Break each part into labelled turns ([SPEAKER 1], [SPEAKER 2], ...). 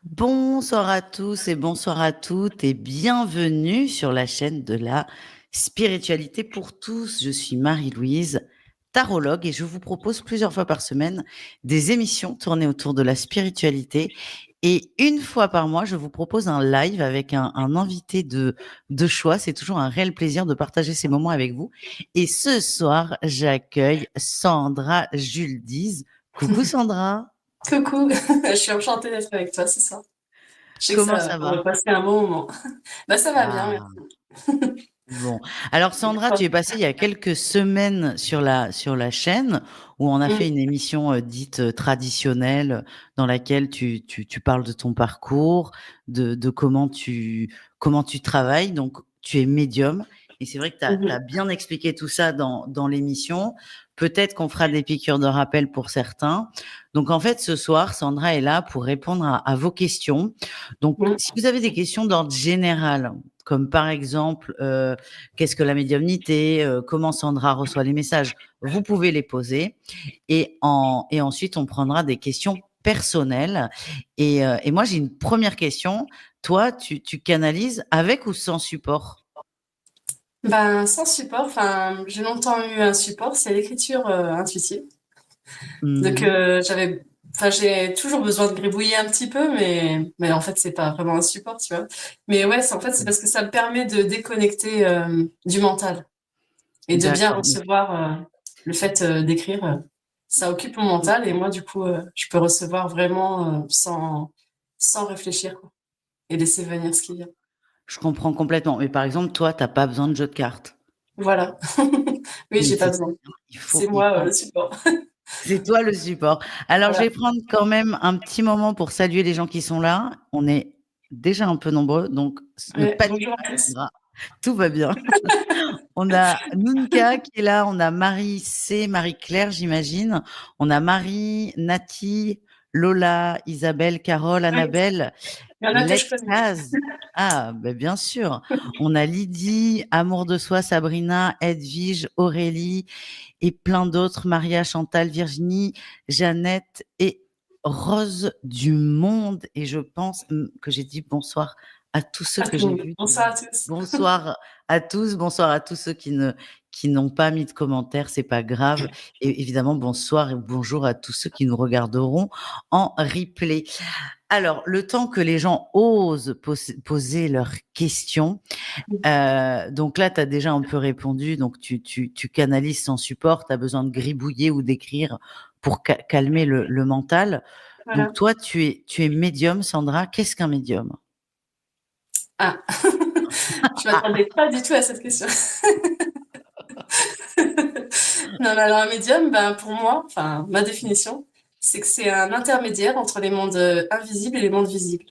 [SPEAKER 1] Bonsoir à tous et bonsoir à toutes et bienvenue sur la chaîne de la spiritualité pour tous. Je suis Marie-Louise, tarologue, et je vous propose plusieurs fois par semaine des émissions tournées autour de la spiritualité. Et une fois par mois, je vous propose un live avec un invité de choix. C'est toujours un réel plaisir de partager ces moments avec vous. Et ce soir, j'accueille Sandra Juldiz. Coucou Sandra,
[SPEAKER 2] Coucou, je suis enchantée d'être avec toi ce soir. Je sais que
[SPEAKER 1] comment ça
[SPEAKER 2] on
[SPEAKER 1] va?
[SPEAKER 2] va passer un bon moment. Bah ça va bien,
[SPEAKER 1] Ah.
[SPEAKER 2] merci.
[SPEAKER 1] Bon, alors
[SPEAKER 2] Et
[SPEAKER 1] Sandra,
[SPEAKER 2] toi?
[SPEAKER 1] tu es passée il y a quelques semaines sur la chaîne où on a fait
[SPEAKER 2] Mm.
[SPEAKER 1] une émission dite traditionnelle dans laquelle tu parles de ton parcours, de comment tu travailles. Donc, tu es médium et c'est vrai que tu as
[SPEAKER 2] Mhm.
[SPEAKER 1] bien expliqué tout ça dans l'émission. Peut-être qu'on fera des piqûres de rappel pour certains. Donc, en fait, ce soir, Sandra est là pour répondre à vos questions. Donc,
[SPEAKER 2] Mm.
[SPEAKER 1] si vous avez des questions d'ordre général, comme par exemple, qu'est-ce que la médiumnité, comment Sandra reçoit les messages, vous pouvez les poser et ensuite on prendra des questions personnelles. Et moi, j'ai une première question. Toi, tu canalises avec ou sans support?
[SPEAKER 2] Ben sans support, enfin j'ai longtemps eu un support, c'est l'écriture intuitive. Donc
[SPEAKER 1] Mmh.
[SPEAKER 2] j'ai toujours besoin de gribouiller un petit peu, mais en fait c'est pas vraiment un support, tu vois. Mais ouais, c'est parce que ça me permet de déconnecter du mental et de bien
[SPEAKER 1] D'accord.
[SPEAKER 2] recevoir le fait d'écrire. Ça occupe mon mental et moi du coup je peux recevoir vraiment sans réfléchir quoi, et laisser venir ce qui vient.
[SPEAKER 1] Je comprends complètement. Mais par exemple, toi, tu as pas besoin de jeu de cartes.
[SPEAKER 2] Voilà. Oui,
[SPEAKER 1] Mais
[SPEAKER 2] j'ai pas
[SPEAKER 1] c'est très
[SPEAKER 2] besoin.
[SPEAKER 1] bien.
[SPEAKER 2] C'est
[SPEAKER 1] Il
[SPEAKER 2] moi
[SPEAKER 1] faut
[SPEAKER 2] le support.
[SPEAKER 1] C'est toi le support. Alors, je
[SPEAKER 2] Voilà.
[SPEAKER 1] vais prendre quand même un petit moment pour saluer les gens qui sont là. On est déjà un peu nombreux, donc ne
[SPEAKER 2] Ouais,
[SPEAKER 1] panique
[SPEAKER 2] bonjour
[SPEAKER 1] pas,
[SPEAKER 2] à tous.
[SPEAKER 1] Sandra. Tout va bien. On a Nunca qui est là, on a Marie C, Marie-Claire, j'imagine. On a Marie, Nati, Lola, Isabelle, Carole,
[SPEAKER 2] Oui,
[SPEAKER 1] Annabelle,
[SPEAKER 2] il y en a que je connais.
[SPEAKER 1] Letcaz. Ah, ben bien sûr. On a Lydie, Amour de soi, Sabrina, Edwige, Aurélie et plein d'autres, Maria, Chantal, Virginie, Jeannette et Rose du Monde. Et je pense que j'ai dit bonsoir à tous ceux
[SPEAKER 2] À
[SPEAKER 1] que
[SPEAKER 2] tout le
[SPEAKER 1] j'ai
[SPEAKER 2] monde.
[SPEAKER 1] vus.
[SPEAKER 2] Bonsoir à tous.
[SPEAKER 1] Bonsoir à tous ceux qui n'ont pas mis de commentaires, c'est pas grave. Et évidemment, bonsoir et bonjour à tous ceux qui nous regarderont en replay. Alors, le temps que les gens osent poser leurs questions, donc là, tu as déjà un peu répondu. Donc, tu canalises sans support. Tu as besoin de gribouiller ou d'écrire pour calmer le mental. Donc,
[SPEAKER 2] Voilà.
[SPEAKER 1] toi, tu es médium, Sandra. Qu'est-ce qu'un médium?
[SPEAKER 2] Ah, je m'attendais pas du tout à cette question. Non, mais alors un médium, ben pour moi, enfin ma définition, c'est que c'est un intermédiaire entre les mondes invisibles et les mondes visibles.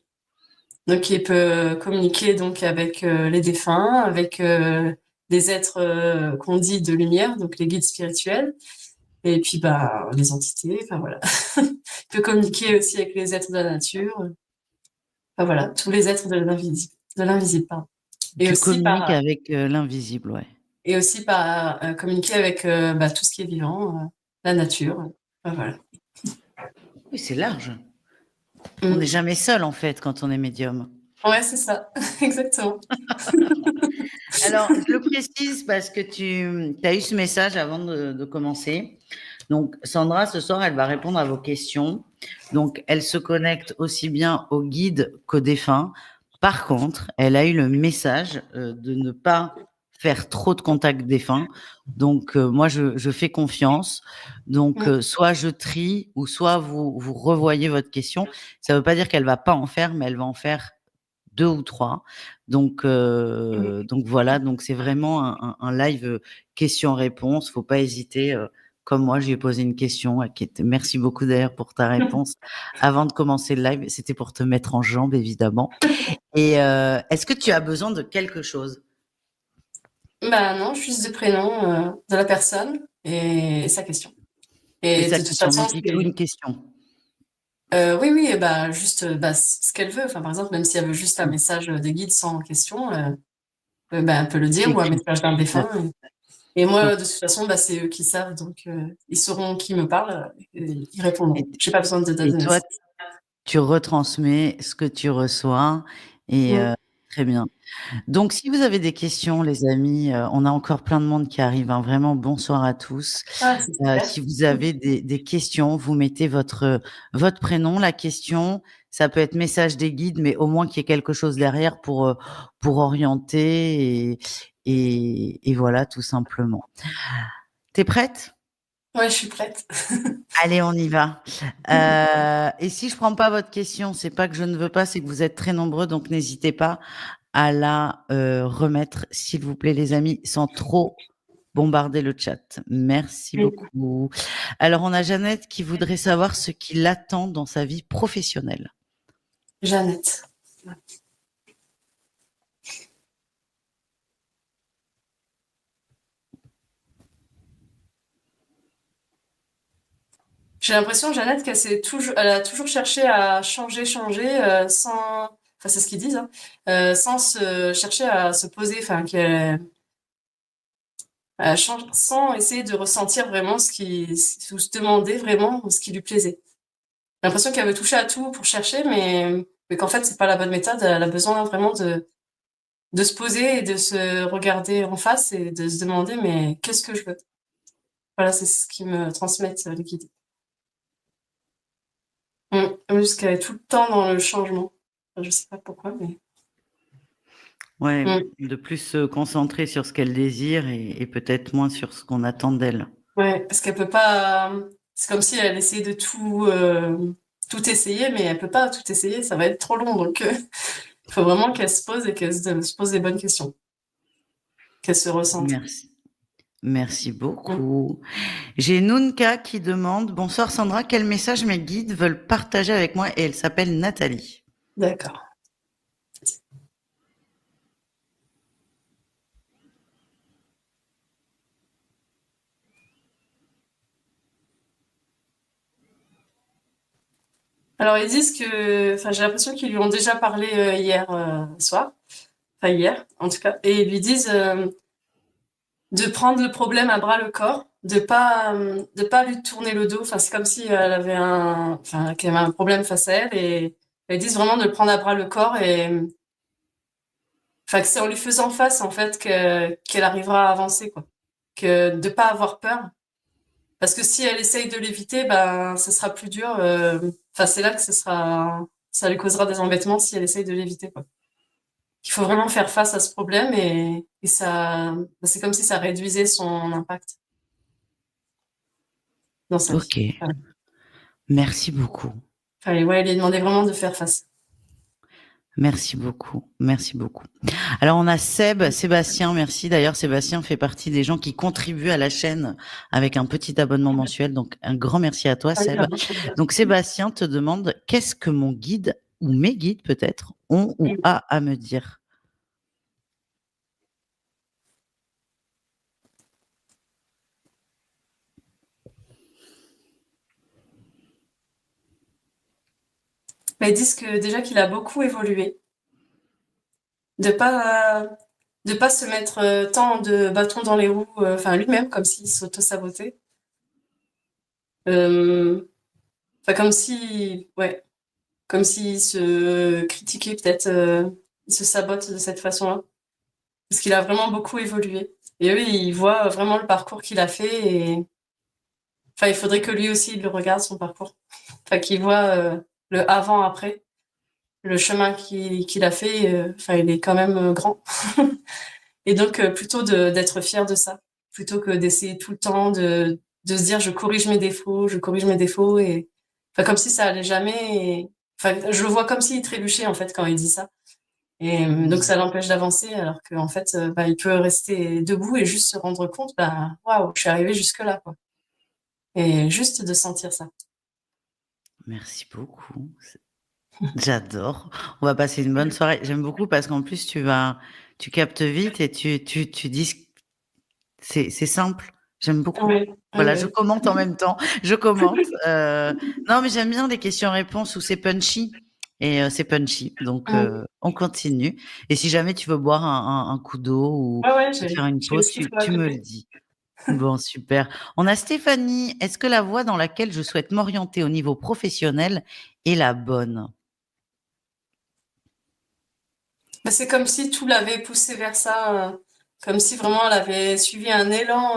[SPEAKER 2] Donc il peut communiquer donc avec les défunts, avec des êtres qu'on dit de lumière, donc les guides spirituels, et puis bah les entités, enfin voilà. Il peut communiquer aussi avec les êtres de la nature, enfin voilà, tous les êtres de l'invisible, pardon. Et
[SPEAKER 1] Tu
[SPEAKER 2] aussi
[SPEAKER 1] communiques
[SPEAKER 2] par
[SPEAKER 1] avec l'invisible, ouais.
[SPEAKER 2] communiquer avec bah, tout ce qui est vivant, la nature, enfin, voilà.
[SPEAKER 1] Oui, c'est large. On n'est
[SPEAKER 2] Mm.
[SPEAKER 1] jamais seul, en fait, quand on est médium.
[SPEAKER 2] Ouais, c'est ça, exactement.
[SPEAKER 1] Alors, je le précise parce que tu as eu ce message avant de commencer. Donc, Sandra, ce soir, elle va répondre à vos questions. Donc, elle se connecte aussi bien au guide qu'aux défunts. Par contre, elle a eu le message de ne pas faire trop de contacts défunts. Donc, moi, je fais confiance. Donc,
[SPEAKER 2] Mm.
[SPEAKER 1] soit je trie ou soit vous revoyez votre question. Ça ne veut pas dire qu'elle va pas en faire, mais elle va en faire deux ou trois.
[SPEAKER 2] Mm.
[SPEAKER 1] Donc voilà, donc c'est vraiment un live question-réponse. Faut pas hésiter. Comme moi, j'ai posé une question. Merci beaucoup d'ailleurs pour ta réponse. Avant de commencer le live, c'était pour te mettre en jambe, évidemment. Et est-ce que tu as besoin de quelque chose?
[SPEAKER 2] Bah non, juste le prénom de la personne et sa question.
[SPEAKER 1] Et
[SPEAKER 2] Et
[SPEAKER 1] sa
[SPEAKER 2] de toute
[SPEAKER 1] question,
[SPEAKER 2] façon,
[SPEAKER 1] donc il te faut une question.
[SPEAKER 2] oui, oui, bah juste bah, ce qu'elle veut. Enfin, par exemple, même si elle veut juste un
[SPEAKER 1] Mmh.
[SPEAKER 2] message de guide sans question, bah, elle peut le dire, ou un
[SPEAKER 1] Écrit.
[SPEAKER 2] message d'un défunt.
[SPEAKER 1] D'accord.
[SPEAKER 2] Et moi,
[SPEAKER 1] Ok.
[SPEAKER 2] de toute façon, bah, c'est eux qui savent, donc ils sauront qui me parle et ils répondront.
[SPEAKER 1] Et,
[SPEAKER 2] J'ai pas besoin de date
[SPEAKER 1] et
[SPEAKER 2] de
[SPEAKER 1] toi,
[SPEAKER 2] naissance.
[SPEAKER 1] tu retransmets ce que tu reçois et
[SPEAKER 2] Mmh.
[SPEAKER 1] très bien. Donc si vous avez des questions les amis, on a encore plein de monde qui arrive, hein, vraiment bonsoir à tous.
[SPEAKER 2] Ah, c'est super.
[SPEAKER 1] Si vous avez des questions, vous mettez votre prénom, la question, ça peut être message des guides, mais au moins qu'il y ait quelque chose derrière pour orienter et voilà tout simplement. Tu es prête?
[SPEAKER 2] Ouais, je suis prête.
[SPEAKER 1] Allez, on y va. Et si je prends pas votre question, c'est pas que je ne veux pas, c'est que vous êtes très nombreux, donc n'hésitez pas à la remettre, s'il vous plaît, les amis, sans trop bombarder le chat. Merci
[SPEAKER 2] Mmh.
[SPEAKER 1] beaucoup. Alors, on a Jeannette qui voudrait savoir ce qui l'attend dans sa vie professionnelle.
[SPEAKER 2] Jeannette. J'ai l'impression, Jeannette, elle a toujours cherché à changer, sans, enfin, c'est ce qu'ils disent, hein, sans chercher à se poser, enfin, sans essayer de ressentir vraiment ou se demander vraiment ce qui lui plaisait. J'ai l'impression qu'elle veut toucher à tout pour chercher, mais qu'en fait, c'est pas la bonne méthode. Elle a besoin vraiment de se poser et de se regarder en face et de se demander, mais qu'est-ce que je veux? Voilà, c'est ce qui me transmettent les guides. Juste qu'elle est tout le temps dans le changement. Enfin, je sais pas pourquoi, mais
[SPEAKER 1] Ouais,
[SPEAKER 2] mmh.
[SPEAKER 1] de plus se concentrer sur ce qu'elle désire et peut-être moins sur ce qu'on attend d'elle.
[SPEAKER 2] Ouais, parce qu'elle peut pas. C'est comme si elle essayait de tout essayer, mais elle peut pas tout essayer, ça va être trop long. Donc, il faut vraiment qu'elle se pose et qu'elle se pose des bonnes questions, qu'elle se ressente.
[SPEAKER 1] Merci. Merci
[SPEAKER 2] Mm.
[SPEAKER 1] beaucoup. J'ai Nunka qui demande: «Bonsoir Sandra, quel message mes guides veulent partager avec moi?» et elle s'appelle Nathalie.
[SPEAKER 2] D'accord. Alors, ils disent que. Enfin, j'ai l'impression qu'ils lui ont déjà parlé hier soir. Enfin, hier, en tout cas. Et ils lui disent de prendre le problème à bras le corps, de pas lui tourner le dos. Enfin, c'est comme si elle avait qu'elle avait un problème face à elle et ils disent vraiment de le prendre à bras le corps et enfin que c'est en lui faisant face en fait qu'elle arrivera à avancer quoi. Que de pas avoir peur parce que si elle essaye de l'éviter, ben ça sera plus dur. Enfin, c'est là que ça lui causera des embêtements si elle essaye de l'éviter quoi. Il faut vraiment faire face à ce problème et ça, c'est comme si ça réduisait son impact dans sa vie.
[SPEAKER 1] OK,
[SPEAKER 2] Voilà.
[SPEAKER 1] merci beaucoup.
[SPEAKER 2] Enfin, ouais, il lui demandait vraiment de faire face.
[SPEAKER 1] Merci beaucoup, merci beaucoup. Alors on a Sébastien, merci. D'ailleurs, Sébastien fait partie des gens qui contribuent à la chaîne avec un petit abonnement mensuel, donc un grand merci à toi
[SPEAKER 2] Ah oui,
[SPEAKER 1] Seb.
[SPEAKER 2] bien.
[SPEAKER 1] Donc Sébastien te demande: «Qu'est-ce que mon guide ou mes guides peut-être ont ou a à me dire?»
[SPEAKER 2] Mais ils disent que déjà qu'il a beaucoup évolué, de pas de pas se mettre tant de bâtons dans les roues, enfin lui-même comme s'il s'auto-sabotait. Enfin comme si ouais, comme s'il se critiquait peut-être, il se sabote de cette façon-là. Parce qu'il a vraiment beaucoup évolué. Et eux, ils voient vraiment le parcours qu'il a fait et enfin il faudrait que lui aussi il le regarde son parcours. Enfin qu'il voit le avant-après. Le chemin qu'il a fait, enfin, il est quand même grand. Et donc, plutôt d'être fier de ça, plutôt que d'essayer tout le temps de se dire je corrige mes défauts, je corrige mes défauts, et enfin, comme si ça allait jamais. Enfin, je le vois comme s'il trébuchait en fait quand il dit ça. Et donc,
[SPEAKER 1] Mmh.
[SPEAKER 2] ça l'empêche d'avancer, alors qu'en fait, bah, il peut rester debout et juste se rendre compte, bah, waouh, je suis arrivée jusque-là, quoi. Et juste de sentir ça.
[SPEAKER 1] Merci beaucoup. J'adore. On va passer une bonne soirée. J'aime beaucoup parce qu'en plus tu captes vite et tu dis c'est simple. J'aime beaucoup.
[SPEAKER 2] Ouais, ouais,
[SPEAKER 1] Voilà, je
[SPEAKER 2] ouais.
[SPEAKER 1] commente en même temps. Je commente. Non, mais j'aime bien les questions-réponses où c'est punchy et c'est punchy. Donc on continue et si jamais tu veux boire un coup d'eau ou
[SPEAKER 2] Ouais, ouais,
[SPEAKER 1] faire une
[SPEAKER 2] j'ai
[SPEAKER 1] pause,
[SPEAKER 2] aussi
[SPEAKER 1] tu
[SPEAKER 2] à
[SPEAKER 1] me le
[SPEAKER 2] côté.
[SPEAKER 1] dis. Bon, super. On a Stéphanie. Est-ce que la voie dans laquelle je souhaite m'orienter au niveau professionnel est la bonne?
[SPEAKER 2] Bah, c'est comme si tout l'avait poussée vers ça, comme si vraiment elle avait suivi un élan,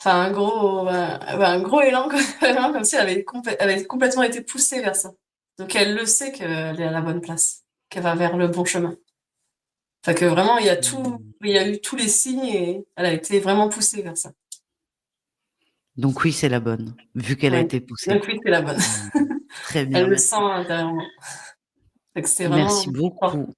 [SPEAKER 2] enfin un gros élan, quoi, vraiment comme si elle avait complètement été poussée vers ça. Donc elle le sait qu'elle est à la bonne place, qu'elle va vers le bon chemin. Enfin que vraiment
[SPEAKER 1] Mmh.
[SPEAKER 2] il y a eu tous les signes et elle a été vraiment poussée vers ça.
[SPEAKER 1] Donc oui, c'est la bonne, vu qu'elle a
[SPEAKER 2] Ouais.
[SPEAKER 1] été poussée.
[SPEAKER 2] Donc oui, c'est la bonne.
[SPEAKER 1] Mmh. Très
[SPEAKER 2] Elle
[SPEAKER 1] bien,
[SPEAKER 2] le sent
[SPEAKER 1] merci.
[SPEAKER 2] intérieurement. Fait que c'est
[SPEAKER 1] Merci
[SPEAKER 2] vraiment fort.
[SPEAKER 1] beaucoup.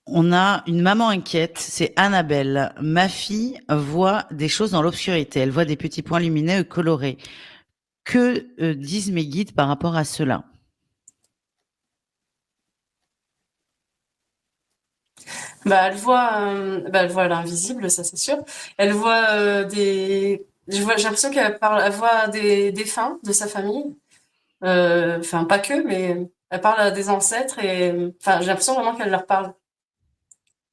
[SPEAKER 1] On a une maman inquiète, c'est Annabelle. Ma fille voit des choses dans l'obscurité. Elle voit des petits points lumineux et colorés. Que disent mes guides par rapport à cela?
[SPEAKER 2] Elle voit l'invisible, ça c'est sûr. Elle voit j'ai l'impression elle voit des défunts de sa famille. Enfin, pas que, mais elle parle à des ancêtres et, enfin, j'ai l'impression vraiment qu'elle leur parle.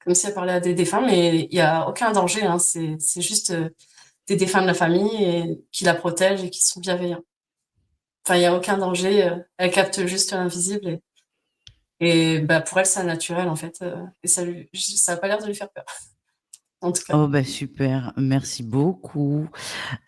[SPEAKER 2] Comme si elle parlait à des défunts, mais il y a aucun danger, hein. C'est juste des défunts de la famille et qui la protègent et qui sont bienveillants. Enfin, il y a aucun danger. Elle capte juste l'invisible et bah, pour elle, c'est naturel, en fait. Et ça a pas l'air de lui faire peur, en tout cas.
[SPEAKER 1] Oh bah super, merci beaucoup.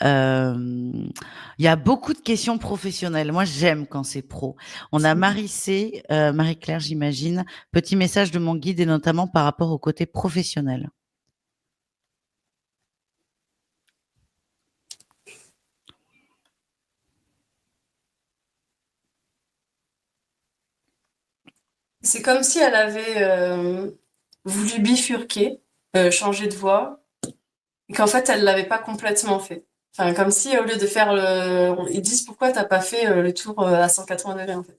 [SPEAKER 1] Il y a beaucoup de questions professionnelles. Moi, j'aime quand c'est pro. On a Marie C, Marie-Claire, j'imagine. Petit message de mon guide et notamment par rapport au côté professionnel.
[SPEAKER 2] C'est comme si elle avait voulu bifurquer, changer de voie, et qu'en fait, elle l'avait pas complètement fait. Enfin, comme si au lieu de faire ils disent pourquoi t'as pas fait le tour à 180 degrés en fait.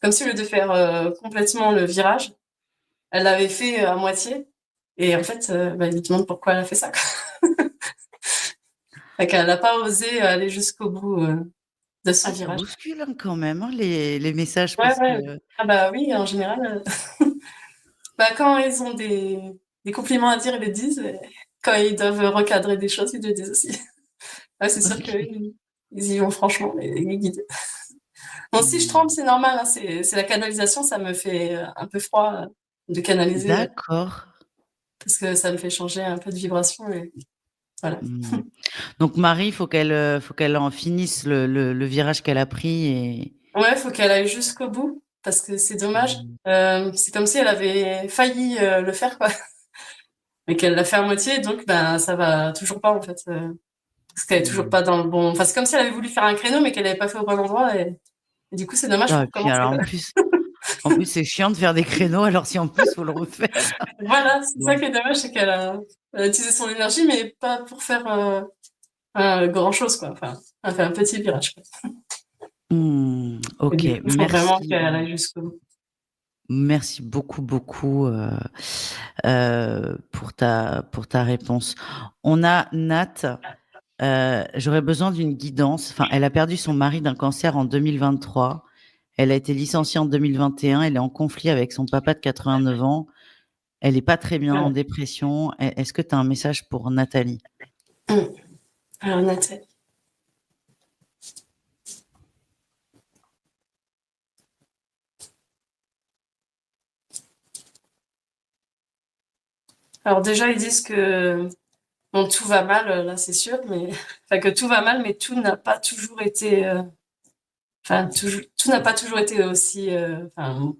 [SPEAKER 2] Comme si au lieu de faire complètement le virage, elle l'avait fait à moitié. Et en fait, bah, ils lui demandent pourquoi elle a fait ça, quoi. Fait qu'elle n'a pas osé aller jusqu'au bout de son
[SPEAKER 1] Ah, ça
[SPEAKER 2] virage.
[SPEAKER 1] bouscule hein, quand même hein, les messages
[SPEAKER 2] Ouais,
[SPEAKER 1] parce
[SPEAKER 2] ouais.
[SPEAKER 1] que
[SPEAKER 2] Ah bah oui, en général, bah, quand ils ont des compliments à dire, ils le disent. Et quand ils doivent recadrer des choses, ils le disent aussi. Ouais, c'est sûr
[SPEAKER 1] OK.
[SPEAKER 2] qu'ils y vont franchement, les guides. Bon, si je tremble,
[SPEAKER 1] Mmh.
[SPEAKER 2] c'est normal, hein, c'est la canalisation, ça me fait un peu froid de canaliser
[SPEAKER 1] D'accord.
[SPEAKER 2] parce que ça me fait changer un peu de vibration et voilà.
[SPEAKER 1] Mmh. Donc Marie, faut qu'elle en finisse le virage qu'elle a pris et
[SPEAKER 2] Ouais, faut qu'elle aille jusqu'au bout parce que c'est dommage.
[SPEAKER 1] mmh.
[SPEAKER 2] C'est comme si elle avait failli le faire, quoi, mais qu'elle l'a fait à moitié, donc ben ça va toujours pas en fait, parce qu'elle est toujours
[SPEAKER 1] Mmh.
[SPEAKER 2] pas dans le bon. Enfin, c'est comme si elle avait voulu faire un créneau, mais qu'elle avait pas fait au bon endroit et du coup, c'est dommage
[SPEAKER 1] Ah
[SPEAKER 2] pour
[SPEAKER 1] et puis
[SPEAKER 2] recommencer,
[SPEAKER 1] alors
[SPEAKER 2] quoi.
[SPEAKER 1] en plus c'est chiant de faire des créneaux alors si en plus faut le refaire.
[SPEAKER 2] Voilà, c'est ça
[SPEAKER 1] Bon.
[SPEAKER 2] qui est dommage, c'est elle a utilisé son énergie, mais pas pour faire grand chose, quoi. Enfin, elle fait un petit virage, quoi.
[SPEAKER 1] Mmh.
[SPEAKER 2] Et
[SPEAKER 1] OK,
[SPEAKER 2] du coup, il faut vraiment
[SPEAKER 1] merci.
[SPEAKER 2] qu'elle aille jusqu'au bout.
[SPEAKER 1] Merci beaucoup, beaucoup, pour ta réponse. On a Nat, j'aurais besoin d'une guidance. Enfin, elle a perdu son mari d'un cancer en 2023. Elle a été licenciée en 2021. Elle est en conflit avec son papa de 89 ans. Elle est pas très bien, en
[SPEAKER 2] Ouais.
[SPEAKER 1] dépression. Est-ce que tu as un message pour Nathalie?
[SPEAKER 2] Mmh. Alors, Nathalie. Alors déjà, ils disent que bon, tout va mal, là, c'est sûr, mais enfin que tout va mal, mais tout n'a pas toujours été, enfin tout n'a pas toujours été aussi, enfin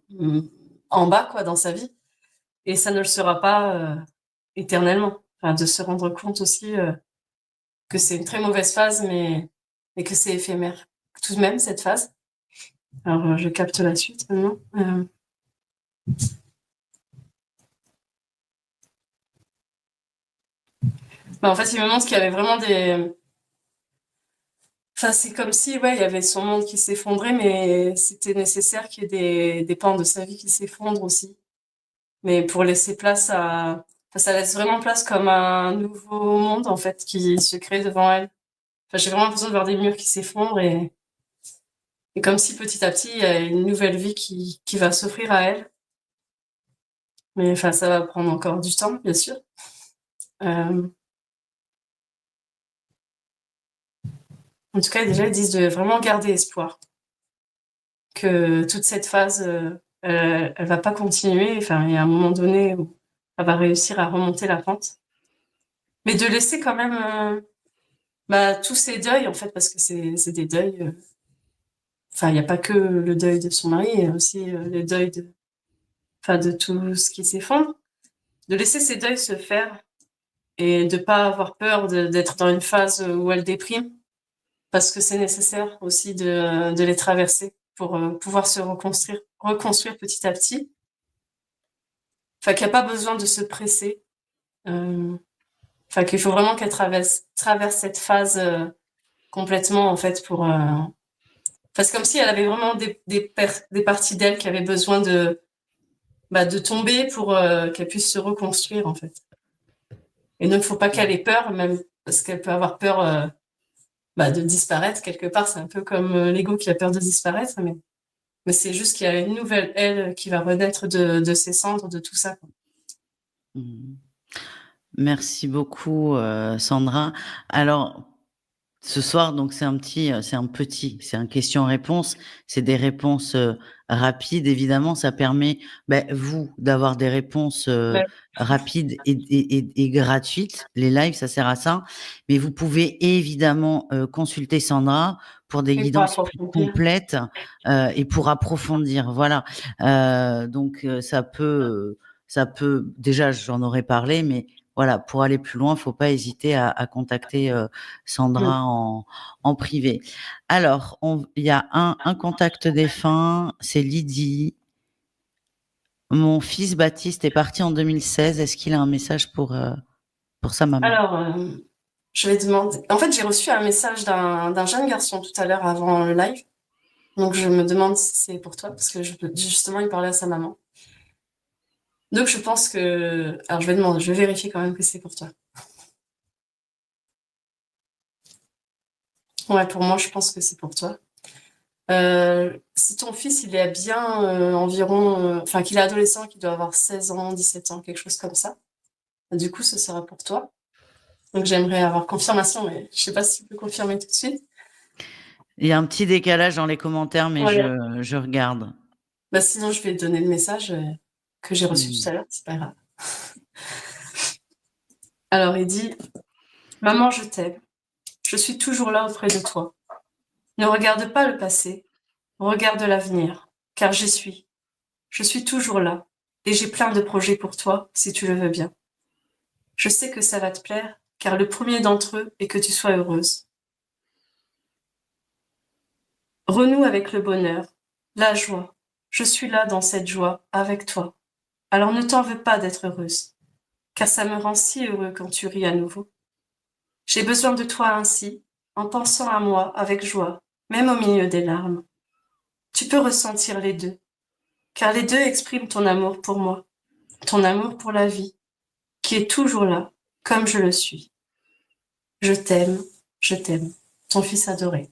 [SPEAKER 2] en bas quoi dans sa vie, et ça ne le sera pas éternellement. Enfin, de se rendre compte aussi que c'est une très mauvaise phase, mais que c'est éphémère. Tout de même cette phase. Alors je capte la suite maintenant. Bah, en fait, il me montre qu'il y avait vraiment des. Enfin, c'est comme si, ouais, il y avait son monde qui s'effondrait, mais c'était nécessaire qu'il y ait des pans de sa vie qui s'effondrent aussi. Mais pour laisser place à. Enfin, ça laisse vraiment place comme un nouveau monde, en fait, qui se crée devant elle. Enfin, j'ai vraiment l'impression de voir des murs qui s'effondrent et comme si petit à petit, il y a une nouvelle vie qui va s'offrir à elle. Mais enfin, ça va prendre encore du temps, bien sûr. Euh, En tout cas, déjà, ils disent de vraiment garder espoir. Que toute cette phase, elle va pas continuer. Enfin, il y a un moment donné où elle va réussir à remonter la pente. Mais de laisser quand même tous ces deuils, en fait, parce que c'est des deuils. Enfin, il n'y a pas que le deuil de son mari, il y a aussi le deuil de tout ce qui s'effondre. De laisser ces deuils se faire et de pas avoir peur d'être dans une phase où elle déprime, parce que c'est nécessaire aussi de les traverser pour pouvoir se reconstruire petit à petit. Enfin, qu'il n'y a pas besoin de se presser. Enfin, qu'il faut vraiment qu'elle traverse cette phase complètement, en fait, pour... Enfin, c'est comme si elle avait vraiment des parties d'elle qui avaient besoin de tomber pour qu'elle puisse se reconstruire, en fait. Et donc, il faut pas qu'elle ait peur, même parce qu'elle peut avoir peur de disparaître quelque part. C'est un peu comme l'ego qui a peur de disparaître, mais c'est juste qu'il y a une nouvelle elle qui va renaître de ses cendres, de tout ça, quoi.
[SPEAKER 1] Mmh. Merci beaucoup, Sandra. Alors, ce soir, donc c'est un question-réponse. C'est des réponses rapides, évidemment. Ça permet, vous, d'avoir des réponses
[SPEAKER 2] Ouais.
[SPEAKER 1] rapides et gratuites. Les lives, ça sert à ça. Mais vous pouvez évidemment consulter Sandra pour des
[SPEAKER 2] Et pour
[SPEAKER 1] guidances plus
[SPEAKER 2] approfondir.
[SPEAKER 1] complètes et pour approfondir. Voilà. Donc ça peut. Déjà, j'en aurais parlé, mais voilà, pour aller plus loin, faut pas hésiter à contacter Sandra en privé. Alors, il y a un contact défunt, c'est Lydie. Mon fils Baptiste est parti en 2016. Est-ce qu'il a un message pour sa maman?
[SPEAKER 2] Alors, je vais demander. En fait, j'ai reçu un message d'un jeune garçon tout à l'heure avant le live. Donc, je me demande si c'est pour toi, parce que justement, il parlait à sa maman. Donc, je pense que. Alors, je vais vérifier quand même que c'est pour toi. Ouais, pour moi, je pense que c'est pour toi. Si ton fils, il est bien environ. Enfin, qu'il est adolescent, qu'il doit avoir 16 ans, 17 ans, quelque chose comme ça. Du coup, ce sera pour toi. Donc, j'aimerais avoir confirmation, mais je sais pas si tu peux confirmer tout de suite.
[SPEAKER 1] Il y a un petit décalage dans les commentaires, mais
[SPEAKER 2] Ouais.
[SPEAKER 1] je regarde.
[SPEAKER 2] Sinon, je vais te donner le message que j'ai reçu tout
[SPEAKER 1] Mmh.
[SPEAKER 2] à l'heure, c'est pas grave. Alors, il dit: Maman, je t'aime. Je suis toujours là auprès de toi. Ne regarde pas le passé, regarde l'avenir, car j'y suis. Je suis toujours là, et j'ai plein de projets pour toi, si tu le veux bien. Je sais que ça va te plaire, car le premier d'entre eux est que tu sois heureuse. Renoue avec le bonheur, la joie. Je suis là dans cette joie, avec toi. Alors ne t'en veux pas d'être heureuse, car ça me rend si heureux quand tu ris à nouveau. J'ai besoin de toi ainsi, en pensant à moi avec joie, même au milieu des larmes. Tu peux ressentir les deux, car les deux expriment ton amour pour moi, ton amour pour la vie, qui est toujours là, comme je le suis. Je t'aime, ton fils adoré.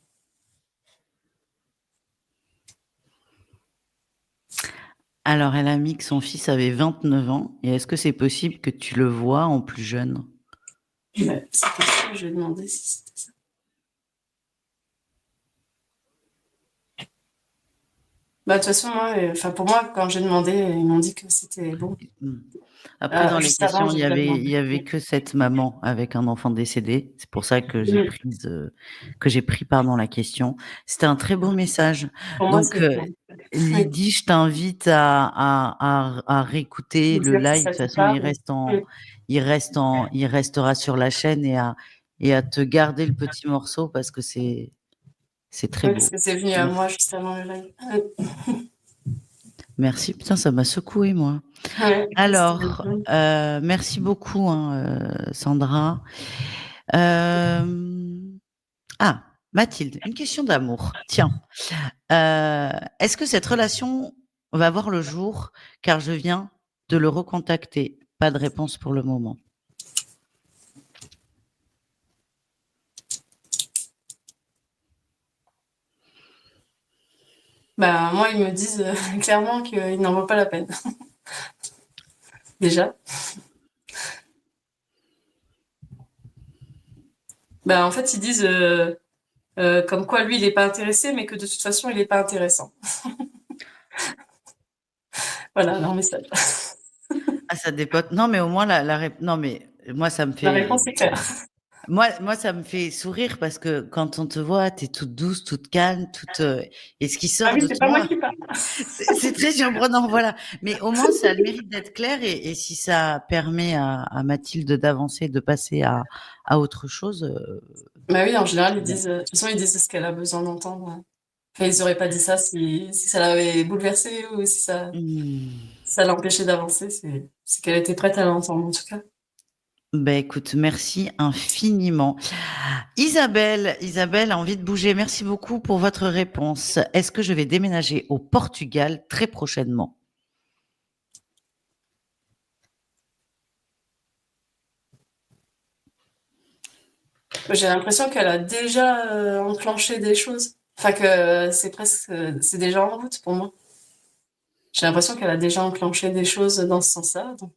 [SPEAKER 1] Alors, elle a mis que son fils avait 29 ans. Et est-ce que c'est possible que tu le vois en plus jeune?
[SPEAKER 2] Ouais, c'est possible, je vais demander si c'était ça. De toute façon, pour moi, quand j'ai demandé, ils m'ont dit que c'était bon.
[SPEAKER 1] Mmh. Après, dans les
[SPEAKER 2] Juste avant,
[SPEAKER 1] questions,
[SPEAKER 2] j'ai déjà
[SPEAKER 1] il
[SPEAKER 2] demandé.
[SPEAKER 1] y avait que cette maman avec un enfant décédé. C'est pour ça que j'ai pris, pardon, la question. C'était un très beau message.
[SPEAKER 2] Pour moi,
[SPEAKER 1] Donc,
[SPEAKER 2] c'est bon. Oui.
[SPEAKER 1] Lydie, je t'invite à réécouter
[SPEAKER 2] Me
[SPEAKER 1] le
[SPEAKER 2] dire si
[SPEAKER 1] live. De
[SPEAKER 2] ça
[SPEAKER 1] toute
[SPEAKER 2] te
[SPEAKER 1] façon,
[SPEAKER 2] parle. Oui.
[SPEAKER 1] il restera sur la chaîne et à te garder le petit morceau parce que c'est très
[SPEAKER 2] Oui, parce
[SPEAKER 1] beau.
[SPEAKER 2] que c'est venu à
[SPEAKER 1] Merci.
[SPEAKER 2] moi juste avant le live.
[SPEAKER 1] Merci. Putain, ça m'a secoué, moi.
[SPEAKER 2] Ouais, c'était
[SPEAKER 1] Alors,
[SPEAKER 2] bien.
[SPEAKER 1] merci beaucoup, hein, Sandra. Euh, Ah, Mathilde, une question d'amour. Tiens, est-ce que cette relation va voir le jour car je viens de le recontacter? Pas de réponse pour le moment.
[SPEAKER 2] Moi, ils me disent clairement qu'ils n'en vaut pas la peine. Déjà. En fait, ils disent comme quoi lui, il n'est pas intéressé, mais que de toute façon, il n'est pas intéressant. Voilà leur message.
[SPEAKER 1] Ah, ça dépote. Non, mais au moins, non, mais moi, ça me
[SPEAKER 2] La
[SPEAKER 1] fait.
[SPEAKER 2] réponse est claire.
[SPEAKER 1] Moi, ça me fait sourire parce que quand on te voit, tu es toute douce, toute calme, et ce qui
[SPEAKER 2] Ah
[SPEAKER 1] sort
[SPEAKER 2] oui,
[SPEAKER 1] de
[SPEAKER 2] c'est pas moi
[SPEAKER 1] toi,
[SPEAKER 2] qui parle.
[SPEAKER 1] c'est très surprenant, voilà. Mais au moins, ça a le mérite d'être clair et si ça permet à Mathilde d'avancer, de passer à autre chose,
[SPEAKER 2] Bah oui, en général,
[SPEAKER 1] c'est
[SPEAKER 2] ils
[SPEAKER 1] bien.
[SPEAKER 2] disent, de toute façon, ils disent ce qu'elle a besoin d'entendre. Enfin, ils auraient pas dit ça si ça l'avait bouleversée ou si
[SPEAKER 1] Hmm.
[SPEAKER 2] ça l'empêchait d'avancer. C'est qu'elle était prête à l'entendre, en tout cas.
[SPEAKER 1] Ben écoute, merci infiniment. Isabelle a envie de bouger. Merci beaucoup pour votre réponse. Est-ce que je vais déménager au Portugal très prochainement?
[SPEAKER 2] J'ai l'impression qu'elle a déjà enclenché des choses. Enfin, que c'est déjà en route pour moi. J'ai l'impression qu'elle a déjà enclenché des choses dans ce sens-là. Donc,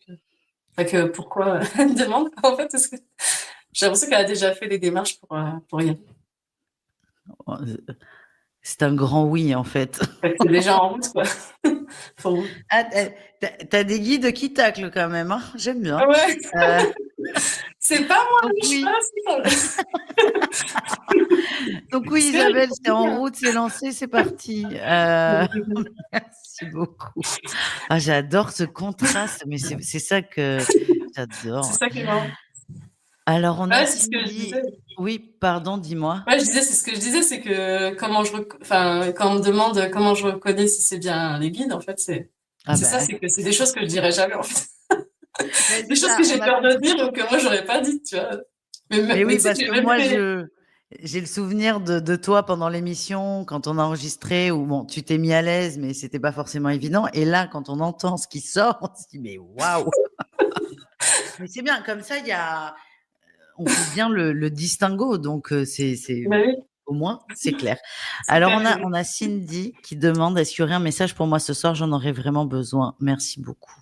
[SPEAKER 2] enfin que pourquoi elle me demande, en fait, parce que j'ai l'impression qu'elle a déjà fait les démarches pour y aller.
[SPEAKER 1] C'est un grand oui, en fait.
[SPEAKER 2] Enfin, que c'est déjà en route, quoi. Pour moi.
[SPEAKER 1] Ah, t'as des guides qui taclent quand même, hein. J'aime bien.
[SPEAKER 2] Ah ouais,
[SPEAKER 1] Euh,
[SPEAKER 2] c'est pas moi,
[SPEAKER 1] donc
[SPEAKER 2] je suis pas
[SPEAKER 1] oui,
[SPEAKER 2] là,
[SPEAKER 1] donc oui,
[SPEAKER 2] c'est elle
[SPEAKER 1] Isabelle,
[SPEAKER 2] qui
[SPEAKER 1] c'est en
[SPEAKER 2] bien.
[SPEAKER 1] route, c'est lancé, c'est parti. Merci beaucoup. Ah, j'adore ce contraste, mais c'est ça que
[SPEAKER 2] C'est
[SPEAKER 1] j'adore.
[SPEAKER 2] ça qui est marrant.
[SPEAKER 1] Alors, on a
[SPEAKER 2] Ouais, c'est ce que je disais.
[SPEAKER 1] Cindy. Oui, pardon, dis-moi.
[SPEAKER 2] Ouais, je disais, c'est ce que je disais, c'est que enfin, quand on me demande comment je reconnais si c'est bien les guides, en fait,
[SPEAKER 1] Ah
[SPEAKER 2] c'est ça,
[SPEAKER 1] ben,
[SPEAKER 2] c'est que c'est des choses que je dirais jamais, en fait.
[SPEAKER 1] ben
[SPEAKER 2] Des
[SPEAKER 1] c'est
[SPEAKER 2] choses que
[SPEAKER 1] ça,
[SPEAKER 2] j'ai
[SPEAKER 1] on a
[SPEAKER 2] peur de
[SPEAKER 1] compris.
[SPEAKER 2] dire ou que moi, j'aurais pas dites, tu vois.
[SPEAKER 1] Mais
[SPEAKER 2] Mais
[SPEAKER 1] oui,
[SPEAKER 2] tu sais,
[SPEAKER 1] parce
[SPEAKER 2] j'ai
[SPEAKER 1] que
[SPEAKER 2] même
[SPEAKER 1] moi,
[SPEAKER 2] fait,
[SPEAKER 1] j'ai le souvenir de toi pendant l'émission, quand on a enregistré, où bon, tu t'es mis à l'aise, mais c'était pas forcément évident. Et là, quand on entend ce qui sort, on se dit, mais waouh! Mais c'est bien, comme ça, on fait bien le distinguo, donc
[SPEAKER 2] bah oui,
[SPEAKER 1] au moins, c'est clair.
[SPEAKER 2] c'est
[SPEAKER 1] Alors,
[SPEAKER 2] clair.
[SPEAKER 1] on a Cindy qui demande, est-ce qu'il y aurait un message pour moi ce soir? J'en aurais vraiment besoin. Merci beaucoup.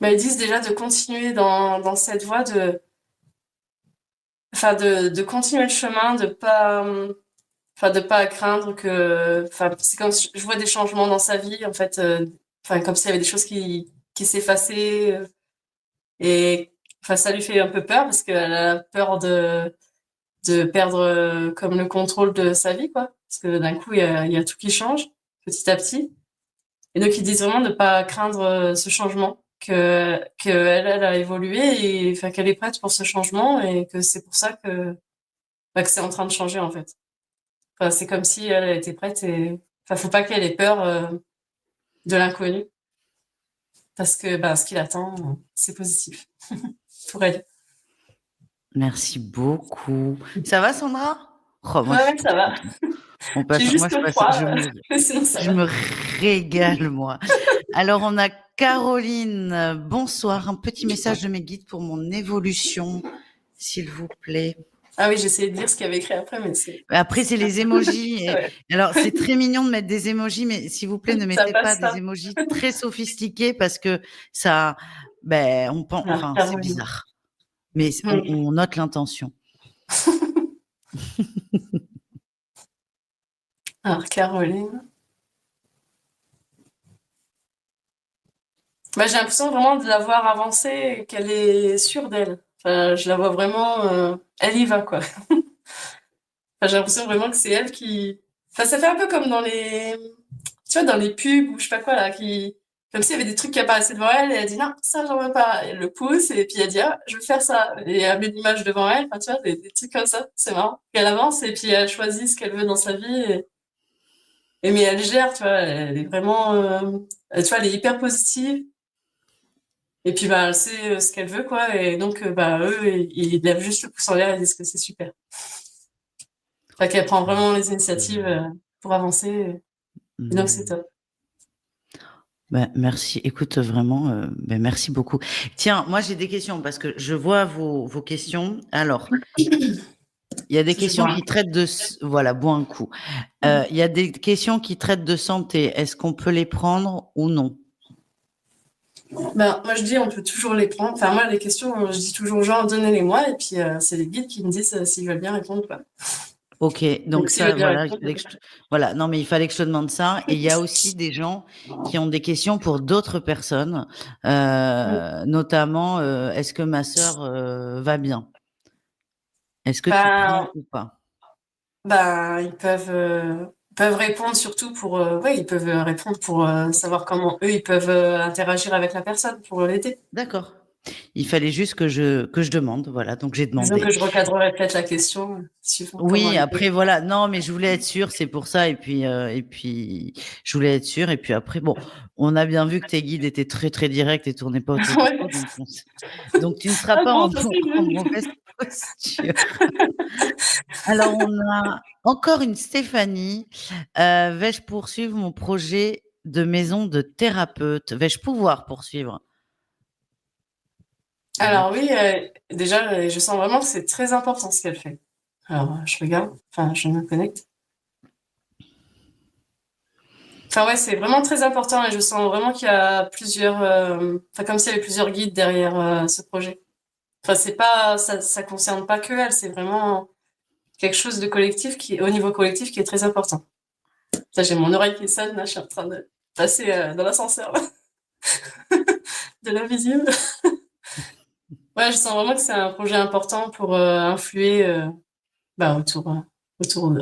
[SPEAKER 2] Bah, ils disent déjà de continuer dans cette voie enfin, de continuer le chemin, enfin, de pas craindre enfin, c'est comme si je vois des changements dans sa vie, en fait, enfin, comme s'il y avait des choses qui s'effaçaient, et, enfin, ça lui fait un peu peur parce qu'elle a peur de perdre, comme le contrôle de sa vie, quoi. Parce que d'un coup, il y a tout qui change, petit à petit. Et donc, ils disent vraiment de pas craindre ce changement, que elle a évolué et enfin, qu'elle est prête pour ce changement et que c'est pour ça que c'est en train de changer, en fait. Enfin, c'est comme si elle était prête et enfin, faut pas qu'elle ait peur de l'inconnu parce que bah, ce qui l'attend, c'est positif pour elle.
[SPEAKER 1] Merci beaucoup. Ça va, Sandra? Oh, moi,
[SPEAKER 2] Ouais,
[SPEAKER 1] je suis
[SPEAKER 2] ouais,
[SPEAKER 1] trop
[SPEAKER 2] ça va.
[SPEAKER 1] contente.
[SPEAKER 2] J'ai
[SPEAKER 1] Moi,
[SPEAKER 2] juste froid, mais sinon ça
[SPEAKER 1] je
[SPEAKER 2] va.
[SPEAKER 1] me régale, moi. Alors, on a Caroline. Bonsoir. Un petit message de mes guides pour mon évolution, s'il vous plaît.
[SPEAKER 2] Ah oui, j'ai essayé de lire ce qu'il y avait écrit après, mais
[SPEAKER 1] Après, c'est les emojis.
[SPEAKER 2] ouais,
[SPEAKER 1] Alors, c'est très mignon de mettre des emojis, mais s'il vous plaît, ne
[SPEAKER 2] ça
[SPEAKER 1] mettez pas
[SPEAKER 2] passe
[SPEAKER 1] des
[SPEAKER 2] pas.
[SPEAKER 1] emojis très sophistiqués parce que ça, ben,
[SPEAKER 2] Ah,
[SPEAKER 1] enfin, c'est
[SPEAKER 2] Caroline.
[SPEAKER 1] bizarre. Mais
[SPEAKER 2] Hmm.
[SPEAKER 1] on note l'intention.
[SPEAKER 2] Alors, Caroline. Bah, j'ai l'impression vraiment de la voir avancer et qu'elle est sûre d'elle. Enfin, je la vois vraiment, elle y va, quoi. Enfin, j'ai l'impression vraiment que c'est elle qui. Enfin, ça fait un peu comme tu vois, dans les pubs ou je sais pas quoi, là, comme s'il y avait des trucs qui apparaissaient devant elle et elle dit non, ça, j'en veux pas. Et elle le pousse et puis elle dit, ah, je veux faire ça. Et elle met l'image devant elle, enfin, tu vois, des trucs comme ça. C'est marrant. Elle avance et puis elle choisit ce qu'elle veut dans sa vie mais elle gère, tu vois, elle est vraiment, tu vois, elle est hyper positive. Et puis, bah, elle sait ce qu'elle veut, quoi. Et donc, bah, eux, ils lèvent juste le pouce en l'air et disent que c'est super. Enfin, qu'elle prend vraiment les initiatives pour avancer. Et donc, c'est
[SPEAKER 1] Hmm.
[SPEAKER 2] top.
[SPEAKER 1] Ben, merci. Écoute, vraiment, ben, merci beaucoup. Tiens, moi, j'ai des questions parce que je vois vos questions. Alors, Il y a des
[SPEAKER 2] Je
[SPEAKER 1] questions
[SPEAKER 2] bois
[SPEAKER 1] qui traitent de... Voilà, bois un coup. Il y a des questions qui traitent de santé. Est-ce qu'on peut les prendre ou non?
[SPEAKER 2] Ben, moi, je dis, on peut toujours les prendre. Enfin, moi, les questions, je dis toujours aux gens, donnez-les-moi. Et puis, c'est les guides qui me disent s'ils veulent bien répondre ou pas.
[SPEAKER 1] Ok,
[SPEAKER 2] Donc,
[SPEAKER 1] donc
[SPEAKER 2] s'ils veulent
[SPEAKER 1] ça,
[SPEAKER 2] bien
[SPEAKER 1] voilà,
[SPEAKER 2] répondre,
[SPEAKER 1] voilà. Non, mais il fallait que je te demande ça. Et il y a aussi des gens qui ont des questions pour d'autres personnes, notamment, est-ce que ma sœur va bien? Est-ce que tu prends
[SPEAKER 2] ben,
[SPEAKER 1] ou pas?
[SPEAKER 2] ils peuvent répondre surtout pour, ouais, ils peuvent répondre pour savoir comment eux, ils peuvent interagir avec la personne pour l'aider.
[SPEAKER 1] D'accord. Il fallait juste que je demande, voilà. Donc j'ai
[SPEAKER 2] Disons que
[SPEAKER 1] demandé.
[SPEAKER 2] je recadrerai peut-être la question, suivant comment
[SPEAKER 1] Oui,
[SPEAKER 2] elle
[SPEAKER 1] après
[SPEAKER 2] est.
[SPEAKER 1] voilà. Non, mais je voulais être sûre, c'est pour ça. Et puis, je voulais être sûre. Et puis après, bon, on a bien vu que tes guides étaient très très directs et tournaient pas autour du
[SPEAKER 2] Ouais.
[SPEAKER 1] pot. Donc tu ne seras
[SPEAKER 2] Ah
[SPEAKER 1] pas
[SPEAKER 2] bon,
[SPEAKER 1] en,
[SPEAKER 2] ça c'est
[SPEAKER 1] en
[SPEAKER 2] mieux.
[SPEAKER 1] mauvaise posture. Alors, on a encore une Stéphanie. Vais-je poursuivre mon projet de maison de thérapeute? Vais-je pouvoir poursuivre?
[SPEAKER 2] Alors
[SPEAKER 1] Vas-tu?
[SPEAKER 2] oui, déjà, je sens vraiment que c'est très important ce qu'elle fait. Alors, je regarde, enfin, je me connecte. Enfin ouais, c'est vraiment très important et je sens vraiment qu'il y a plusieurs, enfin comme s'il y avait plusieurs guides derrière ce projet. Enfin c'est pas, ça concerne pas que elle, c'est vraiment quelque chose de collectif qui, au niveau collectif, qui est très important. Ça, j'ai mon oreille qui sonne, là, je suis en train de passer dans l'ascenseur là, de l'invisible. Ouais, je sens vraiment que c'est un projet important pour influer bah, enfin, autour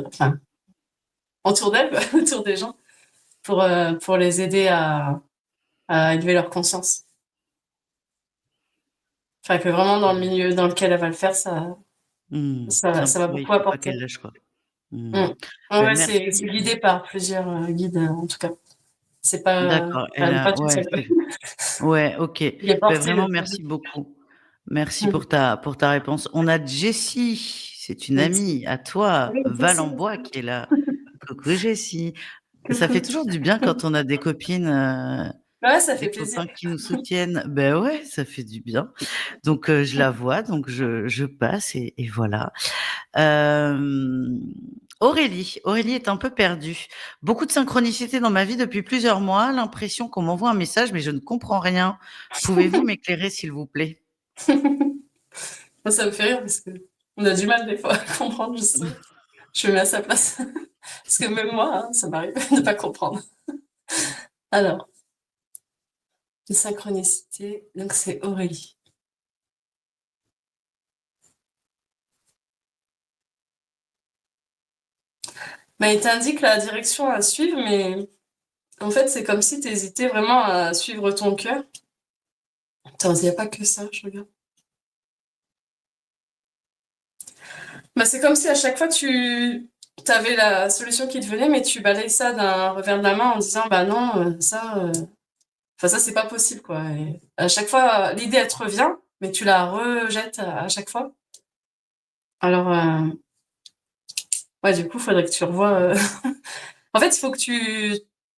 [SPEAKER 2] d'elle, quoi, autour des gens, pour les aider à élever leur conscience. Enfin, que vraiment dans le milieu dans lequel elle va le faire, ça va
[SPEAKER 1] Oui, il
[SPEAKER 2] beaucoup
[SPEAKER 1] faut pas
[SPEAKER 2] apporter.
[SPEAKER 1] qu'elle lâche quoi.
[SPEAKER 2] Mm.
[SPEAKER 1] Hmm.
[SPEAKER 2] Ouais,
[SPEAKER 1] Ben,
[SPEAKER 2] ouais,
[SPEAKER 1] merci
[SPEAKER 2] c'est
[SPEAKER 1] beaucoup.
[SPEAKER 2] guidé par plusieurs guides, en tout cas. C'est pas,
[SPEAKER 1] D'accord.
[SPEAKER 2] elle n'est pas toute
[SPEAKER 1] Ouais,
[SPEAKER 2] seule.
[SPEAKER 1] ouais, ok.
[SPEAKER 2] Il est
[SPEAKER 1] Ben,
[SPEAKER 2] porté
[SPEAKER 1] vraiment,
[SPEAKER 2] le projet.
[SPEAKER 1] merci beaucoup. Merci
[SPEAKER 2] Mm.
[SPEAKER 1] pour ta réponse. On a Jessie, c'est une
[SPEAKER 2] Merci.
[SPEAKER 1] amie à toi,
[SPEAKER 2] Oui, merci.
[SPEAKER 1] Valenbois, qui est là. Coucou Jessie. Ça fait
[SPEAKER 2] Coucou.
[SPEAKER 1] toujours du bien quand on a des copines,
[SPEAKER 2] Ouais, ça
[SPEAKER 1] des
[SPEAKER 2] fait plaisir.
[SPEAKER 1] copains qui nous soutiennent. Ben ouais, ça fait du bien. Donc je la vois, donc je passe et voilà. Euh, Aurélie est un peu perdue. Beaucoup de synchronicité dans ma vie depuis plusieurs mois. L'impression qu'on m'envoie un message, mais je ne comprends rien. Pouvez-vous m'éclairer, s'il vous plaît?
[SPEAKER 2] Moi, ça me fait rire parce que on a du mal des fois à comprendre, je sais. Je me mets à sa place. Parce que même moi, hein, ça m'arrive de pas comprendre. Alors, de synchronicité, donc c'est Aurélie. Bah, il t'indique la direction à suivre, mais en fait, c'est comme si tu hésitais vraiment à suivre ton cœur. Attends, il n'y a pas que ça, je regarde. Bah, c'est comme si à chaque fois tu avais la solution qui te venait, mais tu balayes ça d'un revers de la main en disant bah non, enfin ça c'est pas possible quoi. Et à chaque fois, l'idée elle te revient, mais tu la rejettes à chaque fois. Alors ouais, du coup, faudrait que tu revoies. En fait, il faut que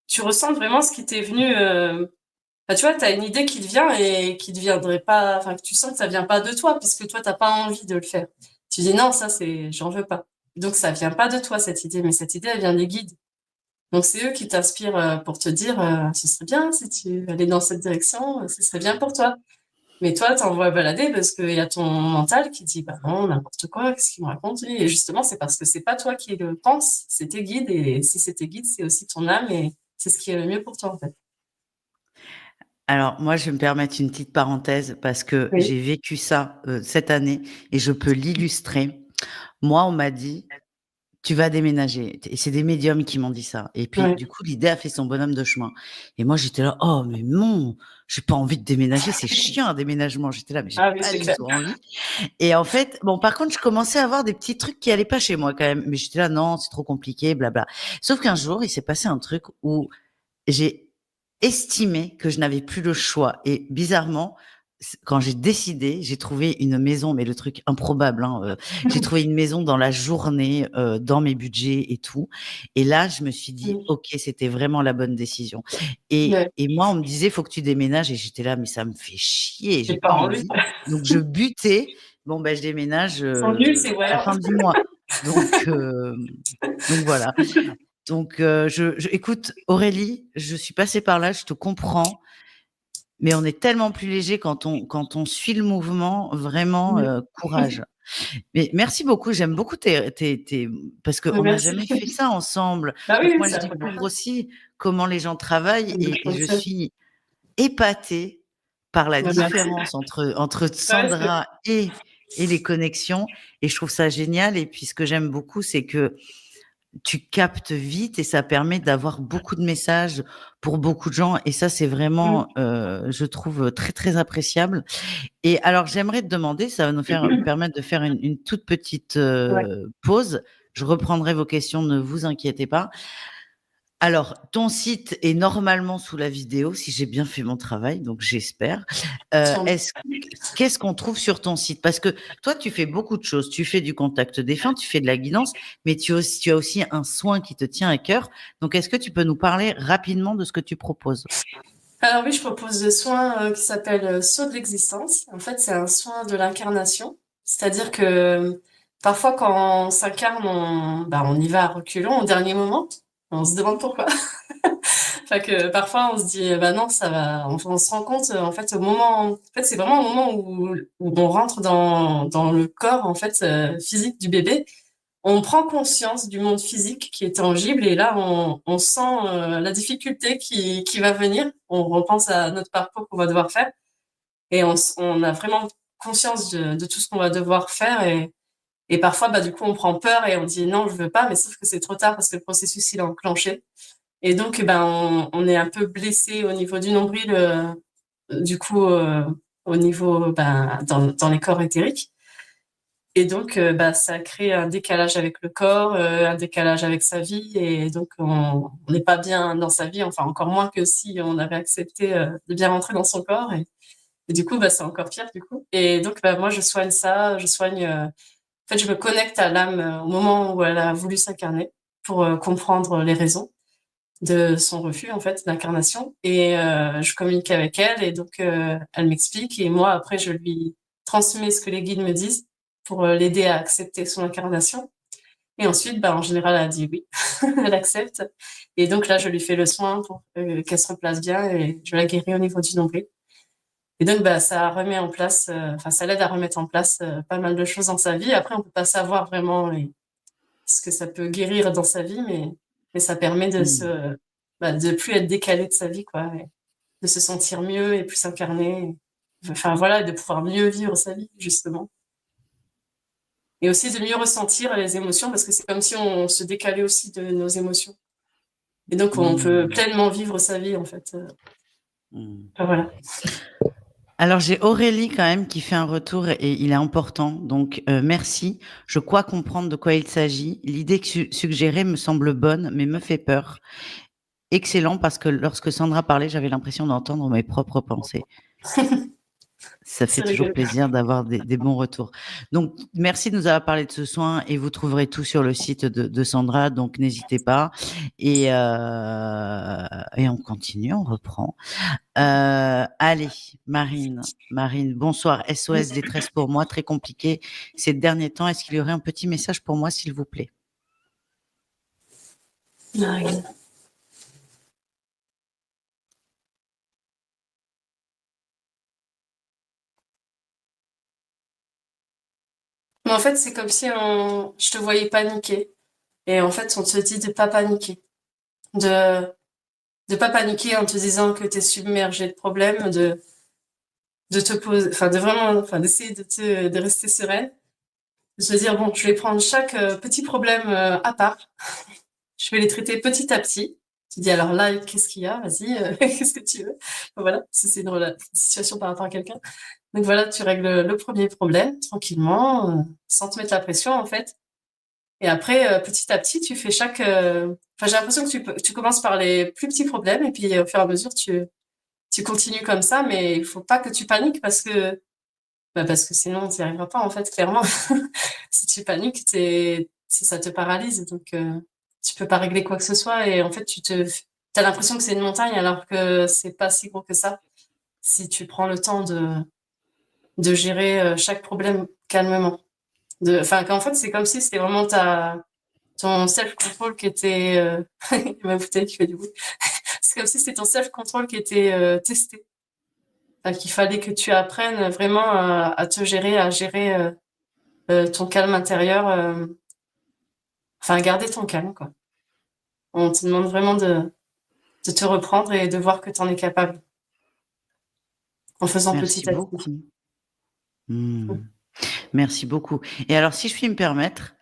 [SPEAKER 2] tu ressentes vraiment ce qui t'est venu. Enfin, tu vois, tu as une idée qui te vient et qui ne viendrait pas, enfin, que tu sens que ça vient pas de toi, puisque toi, t'as pas envie de le faire. Tu dis non, ça, j'en veux pas. Donc, ça vient pas de toi, cette idée, mais cette idée, elle vient des guides. Donc, c'est eux qui t'inspirent pour te dire, ce serait bien si tu allais dans cette direction, ce serait bien pour toi. Mais toi, t'envoies balader parce qu'il y a ton mental qui dit, bah non, n'importe quoi, qu'est-ce qu'il me raconte? Et justement, c'est parce que c'est pas toi qui le penses, c'est tes guides, et si c'est tes guides, c'est aussi ton âme, et c'est ce qui est le mieux pour toi, en fait.
[SPEAKER 1] Alors, moi, je vais me permettre une petite parenthèse parce que
[SPEAKER 2] Oui.
[SPEAKER 1] j'ai vécu ça cette année et je peux l'illustrer. Moi, on m'a dit, tu vas déménager. Et c'est des médiums qui m'ont dit ça. Et puis,
[SPEAKER 2] Ouais.
[SPEAKER 1] du coup, l'idée a fait son bonhomme de chemin. Et moi, j'étais là, oh, mais non, j'ai pas envie de déménager. C'est chiant, un déménagement. J'étais là, mais j'ai
[SPEAKER 2] Ah oui,
[SPEAKER 1] pas
[SPEAKER 2] c'est
[SPEAKER 1] du
[SPEAKER 2] clair.
[SPEAKER 1] tout envie. Et en fait, bon, par contre, je commençais à avoir des petits trucs qui allaient pas chez moi quand même. Mais j'étais là, non, c'est trop compliqué, blabla. Sauf qu'un jour, il s'est passé un truc où j'ai estimé que je n'avais plus le choix. Et bizarrement, quand j'ai décidé, j'ai trouvé une maison, mais le truc improbable, hein, j'ai trouvé une maison dans la journée, dans mes budgets et tout. Et là, je me suis dit,
[SPEAKER 2] Mmh.
[SPEAKER 1] ok, c'était vraiment la bonne décision. Et,
[SPEAKER 2] Ouais,
[SPEAKER 1] et moi, on me disait, faut que tu déménages. Et j'étais là, mais ça me fait chier,
[SPEAKER 2] j'ai
[SPEAKER 1] j'ai
[SPEAKER 2] pas
[SPEAKER 1] pas
[SPEAKER 2] envie.
[SPEAKER 1] envie. Donc je butais. Bon, ben, je déménage
[SPEAKER 2] Ils sont nuls, ces
[SPEAKER 1] à la
[SPEAKER 2] voyants.
[SPEAKER 1] fin du mois. Donc, voilà. Donc, écoute, Aurélie, je suis passée par là, je te comprends, mais on est tellement plus léger quand on suit le mouvement, vraiment,
[SPEAKER 2] Mmh.
[SPEAKER 1] courage. Mais merci beaucoup, j'aime beaucoup parce qu'on n'a
[SPEAKER 2] Merci.
[SPEAKER 1] jamais fait ça ensemble.
[SPEAKER 2] Bah oui,
[SPEAKER 1] Donc
[SPEAKER 2] oui,
[SPEAKER 1] moi,
[SPEAKER 2] c'est
[SPEAKER 1] je
[SPEAKER 2] la première
[SPEAKER 1] découvre
[SPEAKER 2] fois.
[SPEAKER 1] aussi comment les gens travaillent
[SPEAKER 2] Donc
[SPEAKER 1] et je suis épatée par la
[SPEAKER 2] bah, merci.
[SPEAKER 1] différence entre
[SPEAKER 2] Ouais, c'est
[SPEAKER 1] Sandra et les connexions et je trouve ça génial et puis ce que j'aime beaucoup, c'est que tu captes vite et ça permet d'avoir beaucoup de messages pour beaucoup de gens et ça, c'est
[SPEAKER 2] mmh.
[SPEAKER 1] vraiment, je trouve, très, très appréciable et alors j'aimerais te demander, ça va nous faire permettre de faire une toute petite,
[SPEAKER 2] Ouais.
[SPEAKER 1] pause. Je reprendrai vos questions, ne vous inquiétez pas. Alors, ton site est normalement sous la vidéo, si j'ai bien fait mon travail, donc j'espère.
[SPEAKER 2] Sûrement.
[SPEAKER 1] Est-ce Qu'est-ce qu'on trouve sur ton site? Parce que toi, tu fais beaucoup de choses. Tu fais du contact défunt, tu fais de la guidance, mais tu as aussi un soin qui te tient à cœur. Donc, est-ce que tu peux nous parler rapidement de ce que tu proposes?
[SPEAKER 2] Alors oui, je propose des soins qui s'appellent saut de l'existence. En fait, c'est un soin de l'incarnation. C'est-à-dire que parfois, quand on s'incarne, on y va à reculons au dernier moment. On se demande pourquoi. Enfin que parfois, on se dit, bah non, ça va. On se rend compte, en fait, en fait, c'est vraiment au moment où on rentre dans le corps, en fait, physique du bébé. On prend conscience du monde physique qui est tangible et là, on sent la difficulté qui va venir. On repense à notre parcours qu'on va devoir faire et on a vraiment conscience de tout ce qu'on va devoir faire et parfois, bah, du coup, on prend peur et on dit non, je veux pas, mais sauf que c'est trop tard parce que le processus, il est enclenché. Et donc, ben, on est un peu blessé au niveau du nombril, du coup, au niveau, ben, dans les corps éthériques. Et donc, bah, ça crée un décalage avec le corps, un décalage avec sa vie, et donc on n'est pas bien dans sa vie, enfin encore moins que si on avait accepté de bien rentrer dans son corps. Et du coup, bah, c'est encore pire du coup. Et donc, bah, moi, je soigne ça, en fait, je me connecte à l'âme au moment où elle a voulu s'incarner pour comprendre les raisons de son refus en fait d'incarnation. Et je communique avec elle, et donc elle m'explique, et moi après je lui transmets ce que les guides me disent pour l'aider à accepter son incarnation. Et ensuite, bah, en général, elle dit oui, elle accepte. Et donc là, je lui fais le soin pour qu'elle se replace bien, et je la guéris au niveau du nombril. Et donc, bah, ça remet en place, enfin, ça l'aide à remettre en place pas mal de choses dans sa vie. Après, on peut pas savoir vraiment ce que ça peut guérir dans sa vie, mais ça permet
[SPEAKER 1] Mmh.
[SPEAKER 2] de plus être décalé de sa vie, quoi, et de se sentir mieux et plus incarné. Enfin, voilà, de pouvoir mieux vivre sa vie, justement. Et aussi de mieux ressentir les émotions, parce que c'est comme si on se décalait aussi de nos émotions. Et donc, on peut
[SPEAKER 1] Mmh.
[SPEAKER 2] pleinement vivre sa vie, en fait.
[SPEAKER 1] Mmh.
[SPEAKER 2] Enfin, voilà.
[SPEAKER 1] Alors, j'ai Aurélie quand même qui fait un retour et il est important. Donc, merci. Je crois comprendre de quoi il s'agit. L'idée suggérée me semble bonne, mais me fait peur. Excellent parce que lorsque Sandra parlait, j'avais l'impression d'entendre mes propres pensées. Ça fait
[SPEAKER 2] C'est
[SPEAKER 1] toujours
[SPEAKER 2] rigolo.
[SPEAKER 1] plaisir d'avoir des bons retours. Donc, merci de nous avoir parlé de ce soin et vous trouverez tout sur le site de Sandra, donc n'hésitez pas. Et on continue, on reprend. Allez, Marine, bonsoir. SOS détresse pour moi, très compliqué ces derniers temps. Est-ce qu'il y aurait un petit message pour moi, s'il vous plaît?
[SPEAKER 2] Marine. Mais en fait, c'est comme si je te voyais paniquer. Et en fait, on te dit de pas paniquer. De de pas paniquer en te disant que tu es submergé de problèmes, de te poser, enfin de vraiment, enfin d'essayer de rester sereine, de se dire bon, je vais prendre chaque petit problème à part, je vais les traiter petit à petit. Tu dis alors là, qu'est-ce qu'il y a? Vas-y, qu'est-ce que tu veux? Voilà, si c'est une situation par rapport à quelqu'un. Donc voilà, tu règles le premier problème tranquillement, sans te mettre la pression en fait. Et après, petit à petit, tu fais enfin, j'ai l'impression que tu commences par les plus petits problèmes, et puis au fur et à mesure, tu continues comme ça, mais il faut pas que tu paniques parce que sinon, tu n'y arriveras pas, en fait, clairement. Si tu paniques, ça te paralyse, donc tu peux pas régler quoi que ce soit, et en fait, t'as l'impression que c'est une montagne alors que c'est pas si gros que ça. Si tu prends le temps de gérer chaque problème calmement. Enfin, qu'en fait, c'est comme si c'était vraiment ton self-control qui était... Il y a ma bouteille qui fait du bruit. C'est comme si c'était ton self-control qui était testé. Enfin, qu'il fallait que tu apprennes vraiment à te gérer, à gérer ton calme intérieur. Enfin, à garder ton calme, quoi. On te demande vraiment de te reprendre et de voir que tu en es capable en faisant
[SPEAKER 1] Merci
[SPEAKER 2] petit à petit.
[SPEAKER 1] beaucoup. Merci beaucoup. Et alors, si je puis me permettre,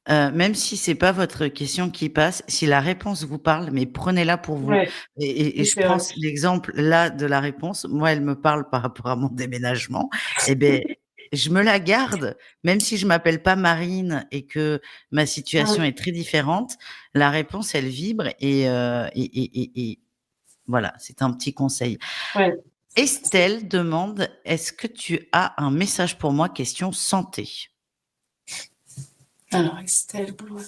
[SPEAKER 1] même si c'est pas votre question qui passe, si la réponse vous parle, mais prenez-la pour vous.
[SPEAKER 2] Ouais,
[SPEAKER 1] Et
[SPEAKER 2] oui,
[SPEAKER 1] je
[SPEAKER 2] c'est vrai.
[SPEAKER 1] prends l'exemple là de la réponse. Moi, elle me parle par rapport à mon déménagement. Eh ben, je me la garde, même si je m'appelle pas Marine et que ma situation est très différente. La réponse, elle vibre et voilà, c'est un petit conseil.
[SPEAKER 2] Ouais.
[SPEAKER 1] Estelle demande, est-ce que tu as un message pour moi? Question santé.
[SPEAKER 2] Alors, Estelle Blois.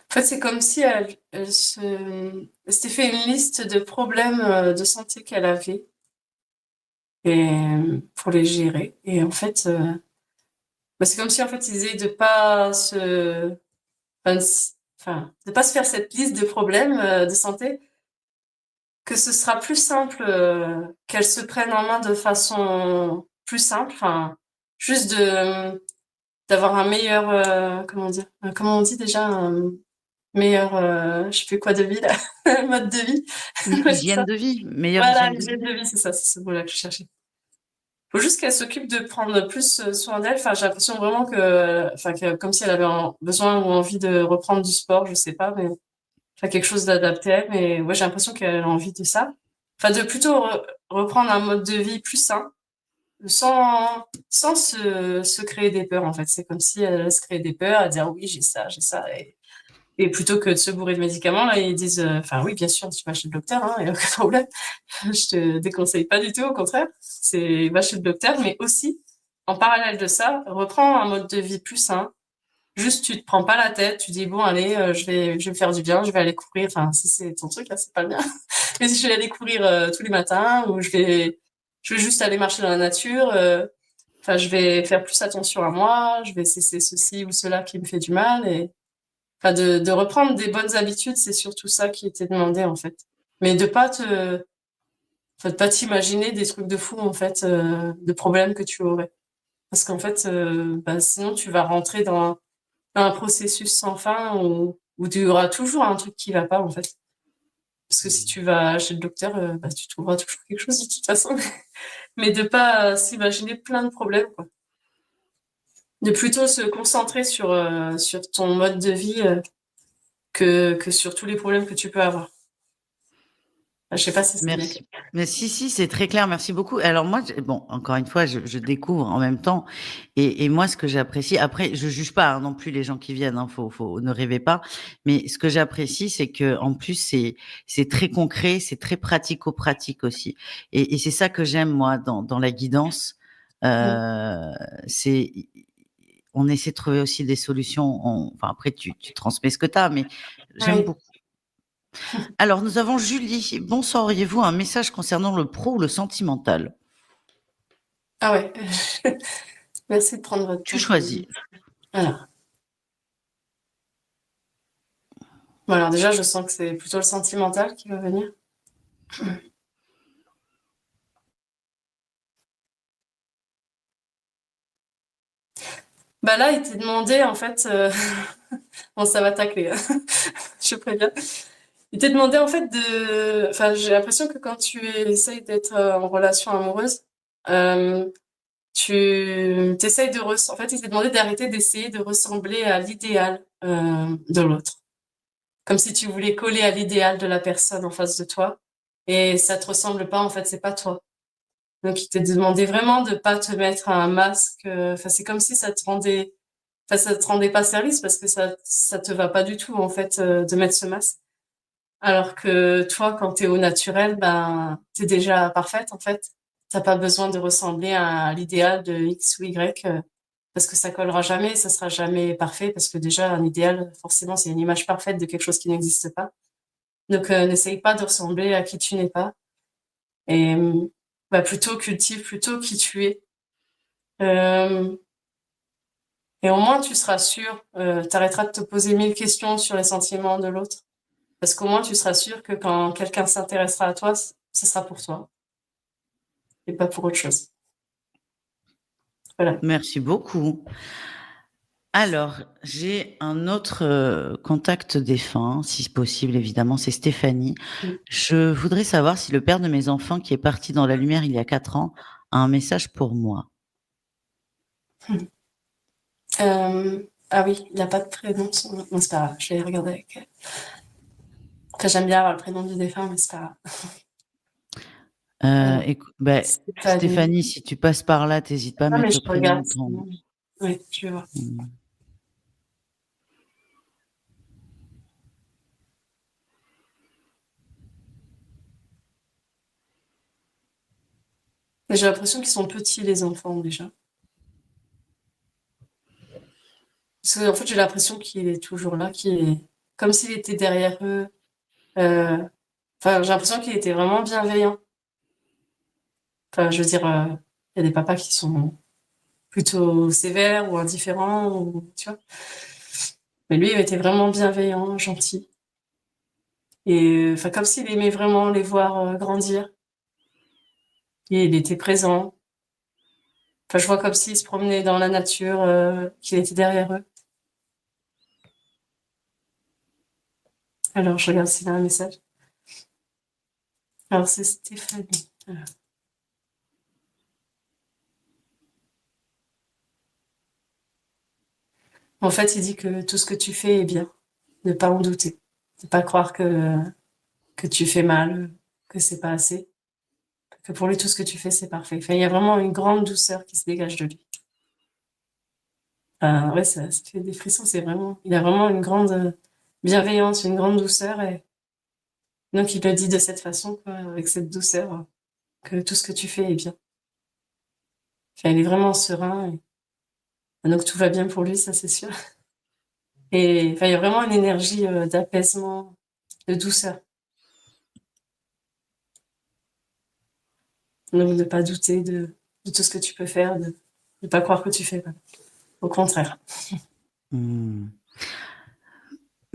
[SPEAKER 2] En fait, c'est comme si elle s'était fait une liste de problèmes de santé qu'elle avait et pour les gérer. Et en fait, bah, c'est comme si en fait ils disaient de pas enfin, de pas se faire cette liste de problèmes de santé, que ce sera plus simple qu'elle se prenne en main de façon plus simple. Enfin, juste d'avoir un meilleur comment dire, comment on dit déjà, un meilleur je sais plus quoi de vie là, mode de vie. Ouais, c'est ça.
[SPEAKER 1] Hygiène de vie, meilleure
[SPEAKER 2] Voilà,
[SPEAKER 1] hygiène de
[SPEAKER 2] hygiène
[SPEAKER 1] vie.
[SPEAKER 2] de vie, c'est ça, c'est ce mot-là que je cherchais. Faut juste qu'elle s'occupe de prendre plus soin d'elle. Enfin, j'ai l'impression vraiment que comme si elle avait besoin ou envie de reprendre du sport, je sais pas, mais enfin quelque chose d'adapté à elle. Mais ouais, j'ai l'impression qu'elle a envie de ça. Enfin, de plutôt reprendre un mode de vie plus sain, sans se créer des peurs, en fait. C'est comme si elle se créait des peurs, à dire oui, j'ai ça. Et plutôt que de se bourrer de médicaments, là, ils disent, enfin oui, bien sûr, tu vas chez le docteur, hein, il n'y a aucun problème. Je te déconseille pas du tout, au contraire. C'est va chez le docteur, mais aussi, en parallèle de ça, reprends un mode de vie plus sain. Juste, tu te prends pas la tête, tu dis, bon, allez, je vais me faire du bien, je vais aller courir. Enfin, si c'est ton truc, là, c'est pas le mien. Mais si je vais aller courir tous les matins, ou je vais juste aller marcher dans la nature, enfin, je vais faire plus attention à moi, je vais cesser ceci ou cela qui me fait du mal et, enfin, de reprendre des bonnes habitudes, c'est surtout ça qui était demandé, en fait. Mais enfin, de pas t'imaginer des trucs de fou, en fait, de problèmes que tu aurais. Parce qu'en fait, bah, sinon, tu vas rentrer dans un processus sans fin où tu auras toujours un truc qui va pas, en fait. Parce que si tu vas chez le docteur, bah, tu trouveras toujours quelque chose de toute façon. Mais de pas s'imaginer plein de problèmes, quoi. De plutôt se concentrer sur ton mode de vie que sur tous les problèmes que tu peux avoir. Enfin, je sais pas si c'est bien clair.
[SPEAKER 1] Merci. Mais si, c'est très clair. Merci beaucoup. Alors moi, bon, encore une fois, je découvre en même temps. Et moi, ce que j'apprécie, après, je juge pas hein, non plus les gens qui viennent. Hein, ne rêvez pas. Mais ce que j'apprécie, c'est que en plus, c'est très concret, c'est très pratico-pratique aussi. Et c'est ça que j'aime moi dans la guidance.
[SPEAKER 2] Mm.
[SPEAKER 1] C'est on essaie de trouver aussi des solutions. Enfin, après, tu transmets ce que tu as, mais j'aime
[SPEAKER 2] Oui.
[SPEAKER 1] beaucoup. Alors, nous avons Julie. Bonsoir, auriez-vous un message concernant le pro ou le sentimental?
[SPEAKER 2] Ah ouais. Merci de prendre votre
[SPEAKER 1] Tu
[SPEAKER 2] temps
[SPEAKER 1] choisis.
[SPEAKER 2] Voilà. Bon, alors déjà, je sens que c'est plutôt le sentimental qui va venir. Bah là, il t'est demandé, en fait, bon, ça va tacler, hein. Je préviens. Il t'est demandé, en fait, enfin, j'ai l'impression que quand tu essayes d'être en relation amoureuse, euh, tu t'essayes en fait, il t'est demandé d'arrêter d'essayer de ressembler à l'idéal de l'autre. Comme si tu voulais coller à l'idéal de la personne en face de toi. Et ça te ressemble pas, en fait, c'est pas toi. Donc, il t'a demandé vraiment de pas te mettre un masque. Enfin, c'est comme si enfin, ça te rendait pas service parce que ça te va pas du tout, en fait, de mettre ce masque. Alors que toi, quand t'es au naturel, ben, t'es déjà parfaite, en fait. T'as pas besoin de ressembler à l'idéal de X ou Y. parce que ça collera jamais, ça sera jamais parfait, parce que déjà, un idéal, forcément, c'est une image parfaite de quelque chose qui n'existe pas. Donc, n'essaye pas de ressembler à qui tu n'es pas. Et plutôt cultive plutôt qui tu es. Et au moins, tu seras sûr, tu arrêteras de te poser 1000 questions sur les sentiments de l'autre. Parce qu'au moins, tu seras sûr que quand quelqu'un s'intéressera à toi, ce sera pour toi et pas pour autre chose. Voilà.
[SPEAKER 1] Merci beaucoup. Alors, j'ai un autre contact défunt, si possible, évidemment, c'est Stéphanie.
[SPEAKER 2] Mm.
[SPEAKER 1] Je voudrais savoir si le père de mes enfants, qui est parti dans la lumière il y a 4 ans, a un message pour moi.
[SPEAKER 2] Ah oui, il n'a pas de prénom. Non, c'est pas grave, je vais regarder avec elle. Après, j'aime bien avoir le prénom du défunt, mais c'est pas grave. Stéphanie.
[SPEAKER 1] Stéphanie, si tu passes par là, t'hésites pas à
[SPEAKER 2] Ah, mais
[SPEAKER 1] mettre
[SPEAKER 2] je
[SPEAKER 1] le prénom
[SPEAKER 2] regarde.
[SPEAKER 1] de ton...
[SPEAKER 2] Oui, je vais voir.
[SPEAKER 1] Hmm.
[SPEAKER 2] J'ai l'impression qu'ils sont petits, les enfants, déjà. Parce qu'en fait, j'ai l'impression qu'il est toujours là, comme s'il était derrière eux. Enfin, j'ai l'impression qu'il était vraiment bienveillant. Enfin, je veux dire, il y a des papas qui sont plutôt sévères ou indifférents, tu vois. Mais lui, il était vraiment bienveillant, gentil. Et enfin, comme s'il aimait vraiment les voir grandir. Et il était présent. Enfin, je vois comme s'il se promenait dans la nature, qu'il était derrière eux. Alors, je regarde s'il a un message. Alors, c'est Stéphanie. Voilà. En fait, il dit que tout ce que tu fais est bien. Ne pas en douter. Ne pas croire que tu fais mal, que c'est pas assez. Que pour lui, tout ce que tu fais, c'est parfait. Enfin, il y a vraiment une grande douceur qui se dégage de lui. Ouais, ça fait des frissons, il a vraiment une grande bienveillance, une grande douceur, et donc il le dit de cette façon, quoi, avec cette douceur, que tout ce que tu fais est bien. Enfin, il est vraiment serein, et donc tout va bien pour lui, ça c'est sûr. Et enfin, il y a vraiment une énergie d'apaisement, de douceur. Donc ne pas douter de tout ce que tu peux faire, de ne pas croire que tu fais mal. Au contraire.
[SPEAKER 1] Hmm.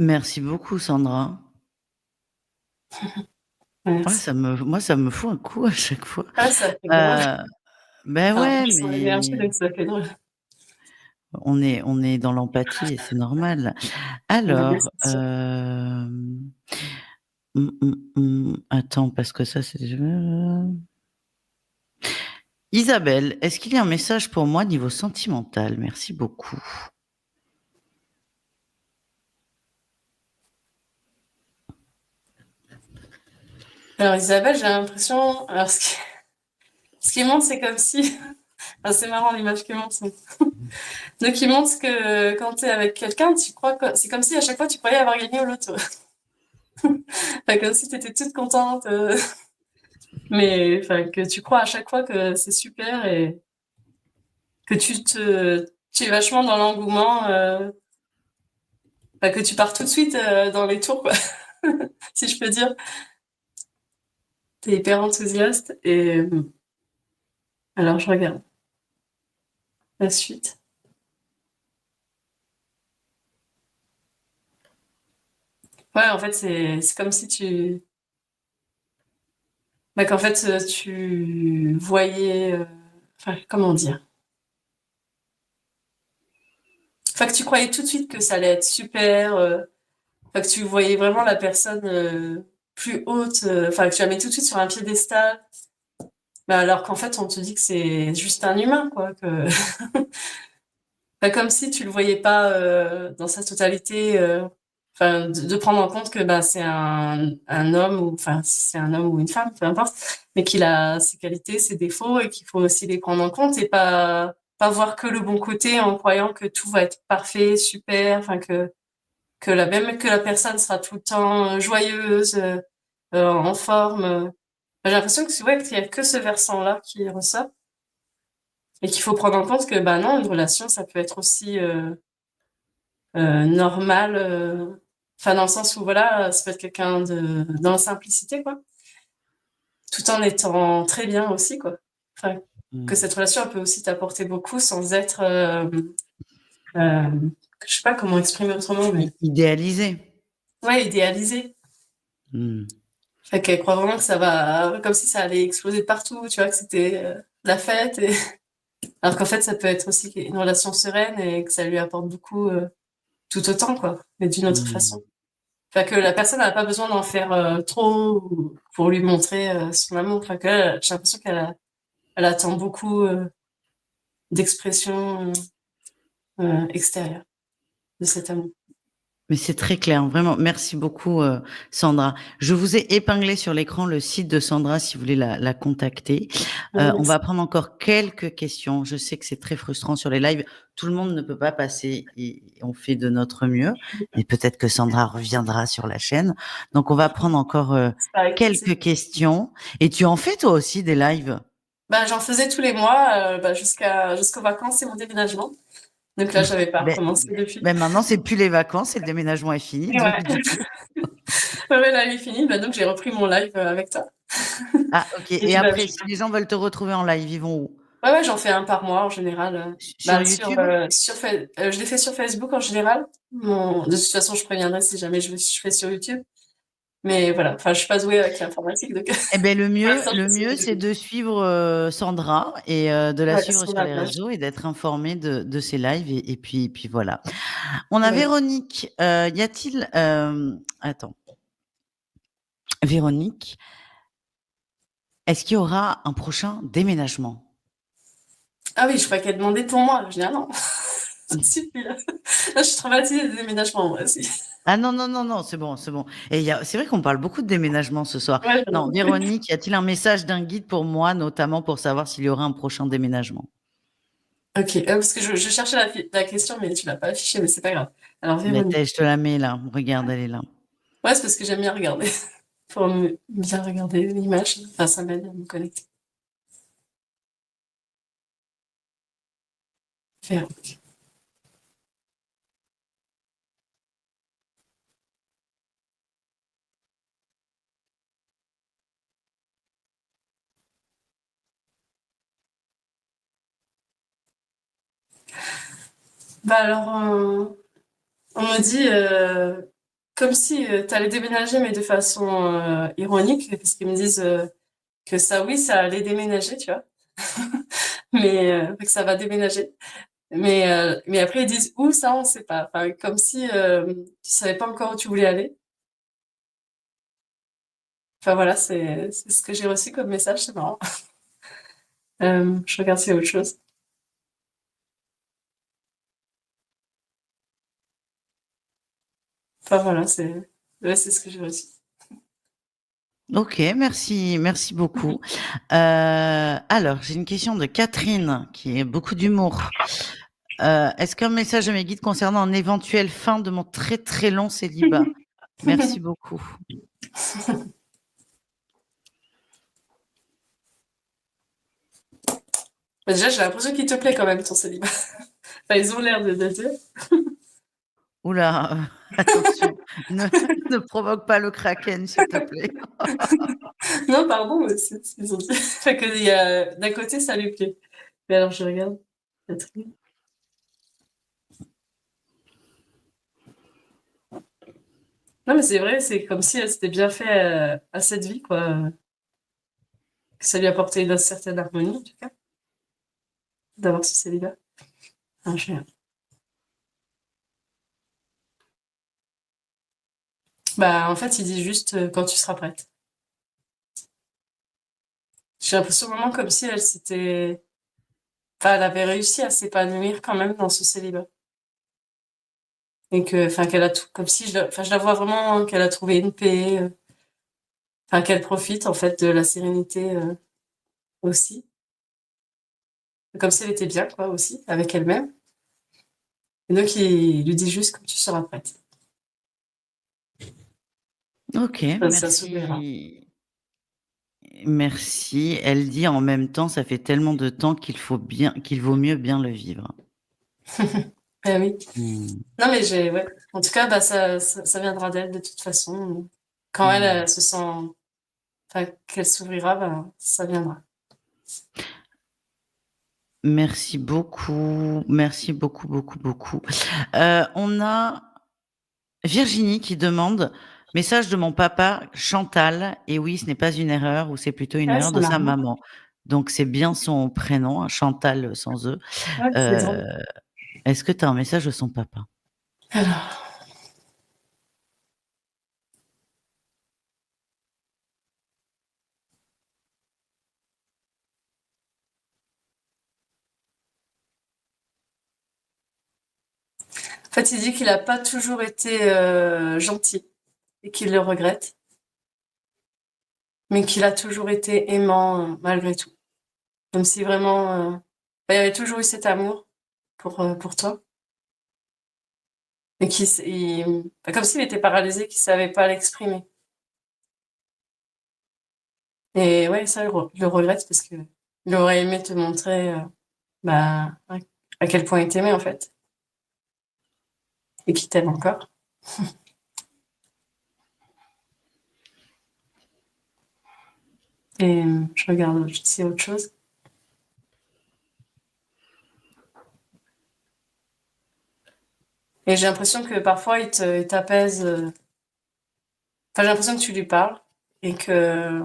[SPEAKER 1] Merci beaucoup, Sandra.
[SPEAKER 2] Merci.
[SPEAKER 1] Moi, ça me fout un coup à chaque fois.
[SPEAKER 2] Ah, ça fait drôle.
[SPEAKER 1] Euh, ben
[SPEAKER 2] Enfin,
[SPEAKER 1] ouais,
[SPEAKER 2] je sens l'énergie,
[SPEAKER 1] mais
[SPEAKER 2] donc ça fait drôle.
[SPEAKER 1] on est dans l'empathie et c'est normal.
[SPEAKER 2] Oui,
[SPEAKER 1] Alors,
[SPEAKER 2] c'est sûr.
[SPEAKER 1] attends, parce que ça, c'est... Isabelle, est-ce qu'il y a un message pour moi niveau sentimental? Merci beaucoup.
[SPEAKER 2] Alors Isabelle, j'ai l'impression, alors ce qui montre, c'est comme si, enfin, c'est marrant l'image qui montre. Donc il montre que quand tu es avec quelqu'un, tu crois que c'est comme si à chaque fois tu croyais avoir gagné au loto. Enfin, comme si tu étais toute contente, mais enfin que tu crois à chaque fois que c'est super et que tu es vachement dans l'engouement, enfin, que tu pars tout de suite dans les tours, quoi, si je peux dire. T'es hyper enthousiaste et alors je regarde la suite. Ouais, en fait, c'est comme si qu'en fait, tu voyais, enfin, comment dire? Enfin, que tu croyais tout de suite que ça allait être super, enfin, que tu voyais vraiment la personne plus haute, enfin, que tu la mets tout de suite sur un piédestal, bah, alors qu'en fait, on te dit que c'est juste un humain, quoi, que enfin, comme si tu le voyais pas dans sa totalité, enfin, de prendre en compte que bah, c'est un homme, ou enfin, si c'est un homme ou une femme, peu importe, mais qu'il a ses qualités, ses défauts, et qu'il faut aussi les prendre en compte et pas voir que le bon côté en croyant que tout va être parfait, super, enfin même que la personne sera tout le temps joyeuse, en forme. J'ai l'impression que c'est vrai qu'il y a que ce versant-là qui ressort. et qu'il faut prendre en compte que, bah non, une relation, ça peut être aussi normal, enfin dans le sens où voilà, ça peut être quelqu'un dans la simplicité, quoi, tout en étant très bien aussi, quoi. Enfin, que cette relation, elle peut aussi t'apporter beaucoup sans être, je sais pas comment exprimer autrement, mais
[SPEAKER 1] Idéalisé.
[SPEAKER 2] ouais, idéalisée. Fait qu'elle croit vraiment que ça va, comme si ça allait exploser de partout, tu vois, que c'était la fête. Alors qu'en fait, ça peut être aussi une relation sereine et que ça lui apporte beaucoup tout autant, quoi, mais d'une autre façon. Enfin, que la personne n'a pas besoin d'en faire trop pour lui montrer son amour. Enfin, que j'ai l'impression elle attend beaucoup d'expression extérieure de cet amour.
[SPEAKER 1] Mais c'est très clair, vraiment. Merci beaucoup, Sandra. Je vous ai épinglé sur l'écran le site de Sandra si vous voulez la contacter. On va prendre encore quelques questions. Je sais que c'est très frustrant sur les lives. Tout le monde ne peut pas passer et on fait de notre mieux. Mais peut-être que Sandra reviendra sur la chaîne. Donc, on va prendre encore
[SPEAKER 2] Avec plaisir.
[SPEAKER 1] quelques questions. Et tu en fais toi aussi des lives?
[SPEAKER 2] Bah, j'en faisais tous les mois bah, jusqu'aux vacances et mon déménagement. Donc là, j'avais pas
[SPEAKER 1] Ben,
[SPEAKER 2] recommencé depuis.
[SPEAKER 1] ben maintenant, c'est plus les vacances et le déménagement est fini.
[SPEAKER 2] Et
[SPEAKER 1] Donc,
[SPEAKER 2] ouais.
[SPEAKER 1] du coup.
[SPEAKER 2] Ouais, là, il est fini. Bah, donc j'ai repris mon live avec toi.
[SPEAKER 1] Ah, ok.
[SPEAKER 2] Et
[SPEAKER 1] Et
[SPEAKER 2] puis, bah,
[SPEAKER 1] après, si les gens veulent te retrouver en live, ils vont où?
[SPEAKER 2] ouais, j'en fais un par mois en général.
[SPEAKER 1] Sur
[SPEAKER 2] Bah,
[SPEAKER 1] YouTube?
[SPEAKER 2] je l'ai fait sur Facebook en général. De toute façon, je préviendrai si jamais je fais sur YouTube. Mais voilà, enfin, je suis pas douée avec l'informatique, donc
[SPEAKER 1] Eh ben, le
[SPEAKER 2] pour
[SPEAKER 1] mieux,
[SPEAKER 2] l'instant, je
[SPEAKER 1] le
[SPEAKER 2] fais sur
[SPEAKER 1] mieux, c'est
[SPEAKER 2] YouTube.
[SPEAKER 1] de suivre Sandra et de la
[SPEAKER 2] Ouais,
[SPEAKER 1] suivre
[SPEAKER 2] sur
[SPEAKER 1] sur
[SPEAKER 2] la
[SPEAKER 1] les
[SPEAKER 2] page.
[SPEAKER 1] réseaux et d'être informé de ses lives et puis voilà. On a
[SPEAKER 2] Ouais.
[SPEAKER 1] Véronique. Y a-t-il attends, Véronique, est-ce qu'il y aura un prochain déménagement?
[SPEAKER 2] Ah oui, je crois qu'elle demandait pour moi. Je dis, ah non, ça suffit là. Là, je suis traumatisée des déménagements, moi aussi.
[SPEAKER 1] Ah non, non, non, non, c'est bon, c'est bon. Et c'est vrai qu'on parle beaucoup de déménagement ce soir.
[SPEAKER 2] Ouais,
[SPEAKER 1] Non, Véronique, y a-t-il un message d'un guide pour moi, notamment pour savoir s'il y aura un prochain déménagement?
[SPEAKER 2] ok, parce que je cherchais la question, mais tu l'as pas affichée, mais c'est pas grave. Alors,
[SPEAKER 1] Mais
[SPEAKER 2] Véronique.
[SPEAKER 1] je te la mets là. Regarde, elle est là.
[SPEAKER 2] Ouais, c'est parce que j'aime bien regarder. Pour bien regarder l'image. Enfin, ça m'aide à me connecter. Véronique. Bah alors, on me dit comme si tu allais déménager, mais de façon ironique, parce qu'ils me disent que ça, oui, ça allait déménager, tu vois, mais que ça va déménager. Mais après, ils disent où, ça, on sait pas. Enfin, comme si tu savais pas encore où tu voulais aller. Enfin voilà, c'est ce que j'ai reçu comme message, c'est marrant. Je regarde s'il y a autre chose. Enfin voilà, ouais, c'est ce que j'ai reçu.
[SPEAKER 1] Ok, merci, merci beaucoup. Alors, j'ai une question de Catherine qui a beaucoup d'humour. Est-ce qu'un message de mes guides concernant une éventuelle fin de mon très très long célibat? Merci beaucoup.
[SPEAKER 2] Bah, déjà, j'ai l'impression qu'il te plaît quand même, ton célibat. Enfin, ils ont l'air de dire.
[SPEAKER 1] Oula, attention, ne, ne provoque pas le kraken, s'il te plaît.
[SPEAKER 2] Non, pardon, mais c'est ce qu'ils ont dit. Fait que d'un côté, ça lui plaît. Mais alors, je regarde. Catherine. Non, mais c'est vrai, c'est comme si elle s'était bien fait à cette vie, quoi. Que ça lui apportait une certaine harmonie, en tout cas, d'avoir ce célibat. Ah, bah, en fait, il dit juste quand tu seras prête. J'ai l'impression vraiment comme si elle s'était... Enfin, elle avait réussi à s'épanouir quand même dans ce célibat. Et que, enfin, qu'elle a tout... Comme si enfin, je la vois vraiment qu'elle a trouvé une paix. Enfin, qu'elle profite, en fait, de la sérénité aussi. Comme si elle était bien, quoi, aussi, avec elle-même. Et donc, il lui dit juste quand tu seras prête.
[SPEAKER 1] Ok,
[SPEAKER 2] Ça s'ouvrira.
[SPEAKER 1] merci. Merci. Elle dit en même temps, ça fait tellement de temps qu'il vaut mieux bien le vivre.
[SPEAKER 2] Ben oui.
[SPEAKER 1] Mmh.
[SPEAKER 2] Non, mais ouais. En tout cas, bah, ça viendra d'elle de toute façon. Quand elle,
[SPEAKER 1] Mmh.
[SPEAKER 2] elle se sent, enfin, qu'elle s'ouvrira, bah, ça viendra.
[SPEAKER 1] Merci beaucoup. Merci beaucoup, beaucoup, beaucoup. On a Virginie qui demande: «Message de mon papa Chantal» et oui, ce n'est pas une erreur ou c'est plutôt une
[SPEAKER 2] Ouais,
[SPEAKER 1] erreur
[SPEAKER 2] c'est
[SPEAKER 1] de sa
[SPEAKER 2] marrant.
[SPEAKER 1] maman. Donc c'est bien son prénom, hein, Chantal, sans E.
[SPEAKER 2] Ouais, c'est
[SPEAKER 1] Heu,
[SPEAKER 2] drôle.
[SPEAKER 1] Est-ce que tu as un message de son papa?
[SPEAKER 2] Alors, en fait, il dit qu'il a pas toujours été gentil et qu'il le regrette, mais qu'il a toujours été aimant malgré tout. Comme si vraiment, bah, il y avait toujours eu cet amour pour toi, et bah, comme s'il était paralysé, qu'il savait pas l'exprimer. Et ouais, ça, il le regrette parce que il aurait aimé te montrer, bah, à quel point il t'aimait en fait, et qu'il t'aime encore. Et je regarde si autre chose. Et j'ai l'impression que parfois il t'apaise. Enfin, j'ai l'impression que tu lui parles et que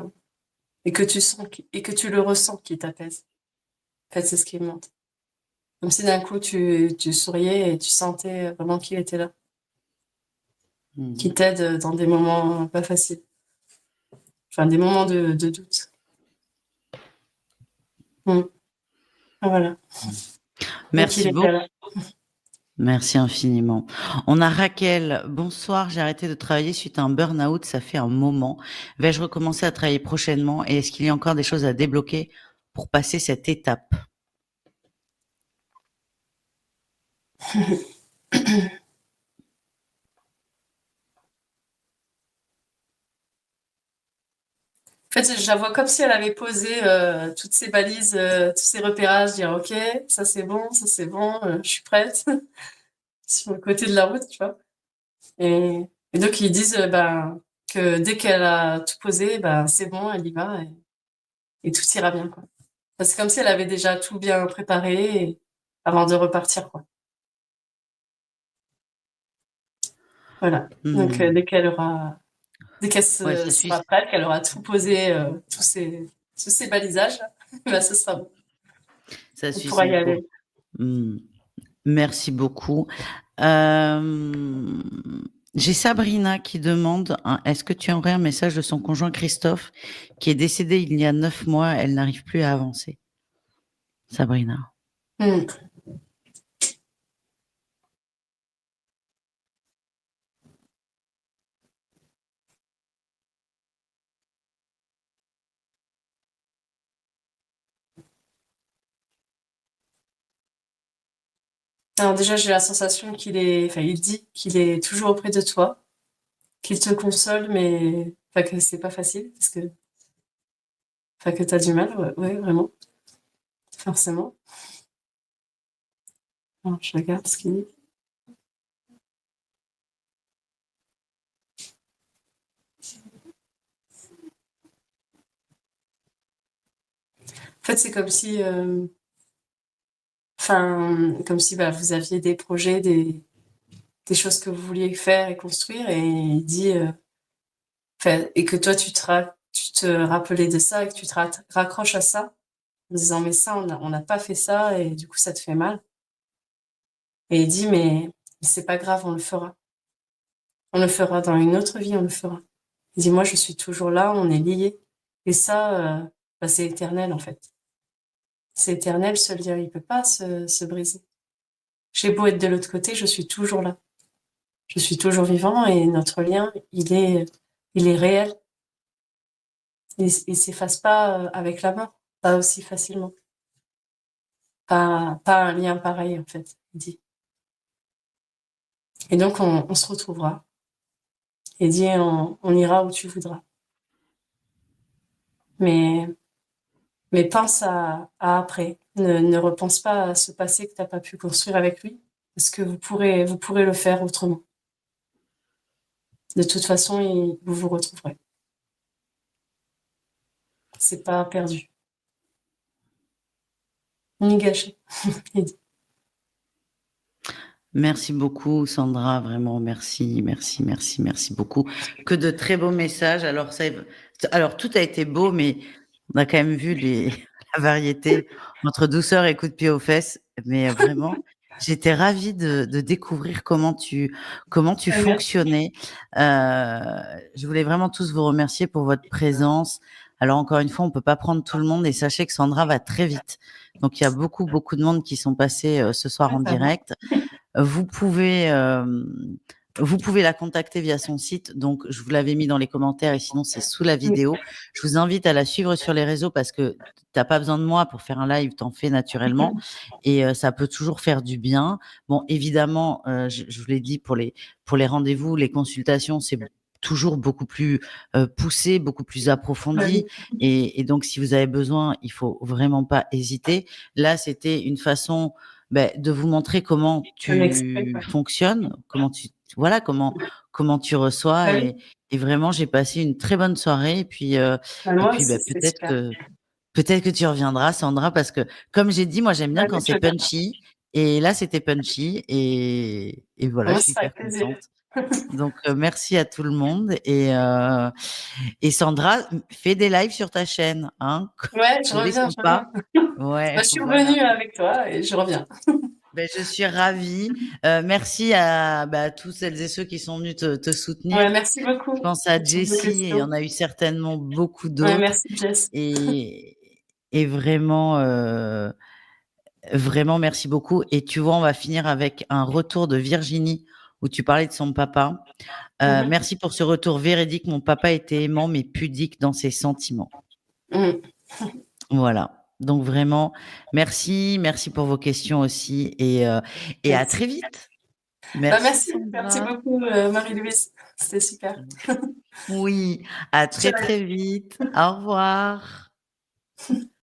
[SPEAKER 2] tu sens et que tu le ressens qu'il t'apaise. En fait, c'est ce qui me montre. Comme si d'un coup tu souriais et tu sentais vraiment qu'il était là,
[SPEAKER 1] Mmh.
[SPEAKER 2] qu'il t'aide dans des moments pas faciles. Enfin, des moments de doute. Mm. Voilà. Donc il
[SPEAKER 1] Merci
[SPEAKER 2] était
[SPEAKER 1] beaucoup.
[SPEAKER 2] là.
[SPEAKER 1] Merci infiniment. On a Raquel: «Bonsoir, j'ai arrêté de travailler suite à un burn-out, ça fait un moment. Vais-je recommencer à travailler prochainement et est-ce qu'il y a encore des choses à débloquer pour passer cette étape?»
[SPEAKER 2] En fait, je la vois comme si elle avait posé toutes ses balises, tous ses repérages, dire ok, ça c'est bon, je suis prête sur le côté de la route, tu vois. Et donc ils disent ben, que dès qu'elle a tout posé, ben, c'est bon, elle y va et tout ira bien, quoi. Enfin, c'est comme si elle avait déjà tout bien préparé avant de repartir, quoi. Voilà. Donc
[SPEAKER 1] Mmh.
[SPEAKER 2] dès qu'elle
[SPEAKER 1] Ouais, ça suit
[SPEAKER 2] sera prête, qu'elle aura tout posé, tous ses balisages, ben, ce sera bon.
[SPEAKER 1] ça
[SPEAKER 2] Elle
[SPEAKER 1] suit
[SPEAKER 2] pourra
[SPEAKER 1] son
[SPEAKER 2] y
[SPEAKER 1] cours.
[SPEAKER 2] aller.
[SPEAKER 1] Mmh. Merci beaucoup. Hem, j'ai Sabrina qui demande est-ce que tu aurais un message de son conjoint Christophe qui est décédé il y a 9 mois, elle n'arrive plus à avancer? Sabrina.
[SPEAKER 2] Mm. Alors déjà, j'ai la sensation enfin, il dit qu'il est toujours auprès de toi, qu'il te console, mais enfin, que c'est pas facile enfin, que t'as du mal, ouais, ouais, vraiment, forcément. Alors, je regarde ce qu'il dit. En fait, c'est comme si, enfin, comme si bah, vous aviez des projets, des choses que vous vouliez faire et construire, et il dit, enfin, et que toi, tu te rappelais de ça et que tu te raccroches à ça en disant, mais ça, on n'a pas fait ça, et du coup, ça te fait mal. Et il dit, mais c'est pas grave, on le fera. On le fera dans une autre vie, on le fera. Il dit, moi, je suis toujours là, on est liés. Et ça, bah, c'est éternel, en fait. C'est éternel, ce lien, il peut pas se briser. J'ai beau être de l'autre côté, je suis toujours là. Je suis toujours vivant et notre lien, il est réel. Il s'efface pas avec la mort, pas aussi facilement. Pas un lien pareil, en fait, il dit. Et donc, on se retrouvera. Il dit, on ira où tu voudras. mais pense à après. Ne repense pas à ce passé que tu n'as pas pu construire avec lui, parce que vous pourrez le faire autrement. De toute façon, vous vous retrouverez. C'est pas perdu. Ni gâché.
[SPEAKER 1] Merci beaucoup, Sandra. Vraiment, merci, merci, merci, merci beaucoup. Que de très beaux messages. Alors tout a été beau, mais on a quand même vu la variété entre douceur et coup de pied aux fesses. Mais vraiment, j'étais ravie de découvrir comment tu
[SPEAKER 2] Merci.
[SPEAKER 1] fonctionnais. Je voulais vraiment tous vous remercier pour votre présence. Alors encore une fois, on peut pas prendre tout le monde et sachez que Sandra va très vite. Donc il y a beaucoup, beaucoup de monde qui sont passés ce soir
[SPEAKER 2] Ouais,
[SPEAKER 1] en
[SPEAKER 2] ça va.
[SPEAKER 1] direct. Vous pouvez, vous pouvez la contacter via son site. Donc, je vous l'avais mis dans les commentaires et sinon, c'est sous la
[SPEAKER 2] Oui.
[SPEAKER 1] vidéo. Je vous invite à la suivre sur les réseaux parce que t'as pas besoin de moi pour faire un live, t'en fais naturellement et ça peut toujours faire du bien. Bon, évidemment, je vous l'ai dit pour les rendez-vous, les consultations, c'est toujours beaucoup plus poussé, beaucoup plus approfondi et donc si vous avez besoin, il faut vraiment pas hésiter. Là, c'était une façon de vous montrer comment
[SPEAKER 2] Un extrait,
[SPEAKER 1] tu
[SPEAKER 2] quoi.
[SPEAKER 1] fonctionnes, voilà, comment tu reçois
[SPEAKER 2] Bah oui.
[SPEAKER 1] et vraiment, j'ai passé une très bonne soirée
[SPEAKER 2] Bah,
[SPEAKER 1] et
[SPEAKER 2] moi
[SPEAKER 1] puis,
[SPEAKER 2] aussi, c'était super.
[SPEAKER 1] peut-être que tu reviendras, Sandra, parce que comme j'ai dit, moi, j'aime bien quand
[SPEAKER 2] Avec
[SPEAKER 1] c'est
[SPEAKER 2] plaisir.
[SPEAKER 1] punchy et là, c'était punchy et voilà, je
[SPEAKER 2] Moi,
[SPEAKER 1] suis
[SPEAKER 2] ce sera
[SPEAKER 1] hyper
[SPEAKER 2] avec plaisir.
[SPEAKER 1] contente. Donc, merci à tout le monde et Sandra, fais des lives sur ta chaîne, hein,
[SPEAKER 2] Ouais, je
[SPEAKER 1] ne
[SPEAKER 2] reviens,
[SPEAKER 1] descends
[SPEAKER 2] je reviens.
[SPEAKER 1] pas.
[SPEAKER 2] Bah,
[SPEAKER 1] Ouais,
[SPEAKER 2] je suis
[SPEAKER 1] voilà.
[SPEAKER 2] revenue avec toi et je reviens.
[SPEAKER 1] Je suis ravie. Merci à tous celles et ceux qui sont venus te
[SPEAKER 2] Ouais,
[SPEAKER 1] soutenir.
[SPEAKER 2] merci beaucoup
[SPEAKER 1] Je pense à
[SPEAKER 2] pour toutes vos
[SPEAKER 1] Jessie et il y en
[SPEAKER 2] questions.
[SPEAKER 1] a eu certainement beaucoup
[SPEAKER 2] Ouais,
[SPEAKER 1] d'autres.
[SPEAKER 2] merci Jess.
[SPEAKER 1] Et, et vraiment, merci beaucoup. Et tu vois, on va finir avec un retour de Virginie où tu parlais de son papa. Merci pour ce retour véridique. Mon papa était aimant mais pudique dans ses sentiments.
[SPEAKER 2] Mm.
[SPEAKER 1] Voilà. Donc vraiment, merci pour vos questions aussi et à
[SPEAKER 2] Merci.
[SPEAKER 1] très vite.
[SPEAKER 2] Bah,
[SPEAKER 1] Merci
[SPEAKER 2] merci
[SPEAKER 1] Sandra.
[SPEAKER 2] beaucoup, Marie-Louise. C'était super.
[SPEAKER 1] Oui, à très
[SPEAKER 2] Ciao.
[SPEAKER 1] très vite. Au revoir.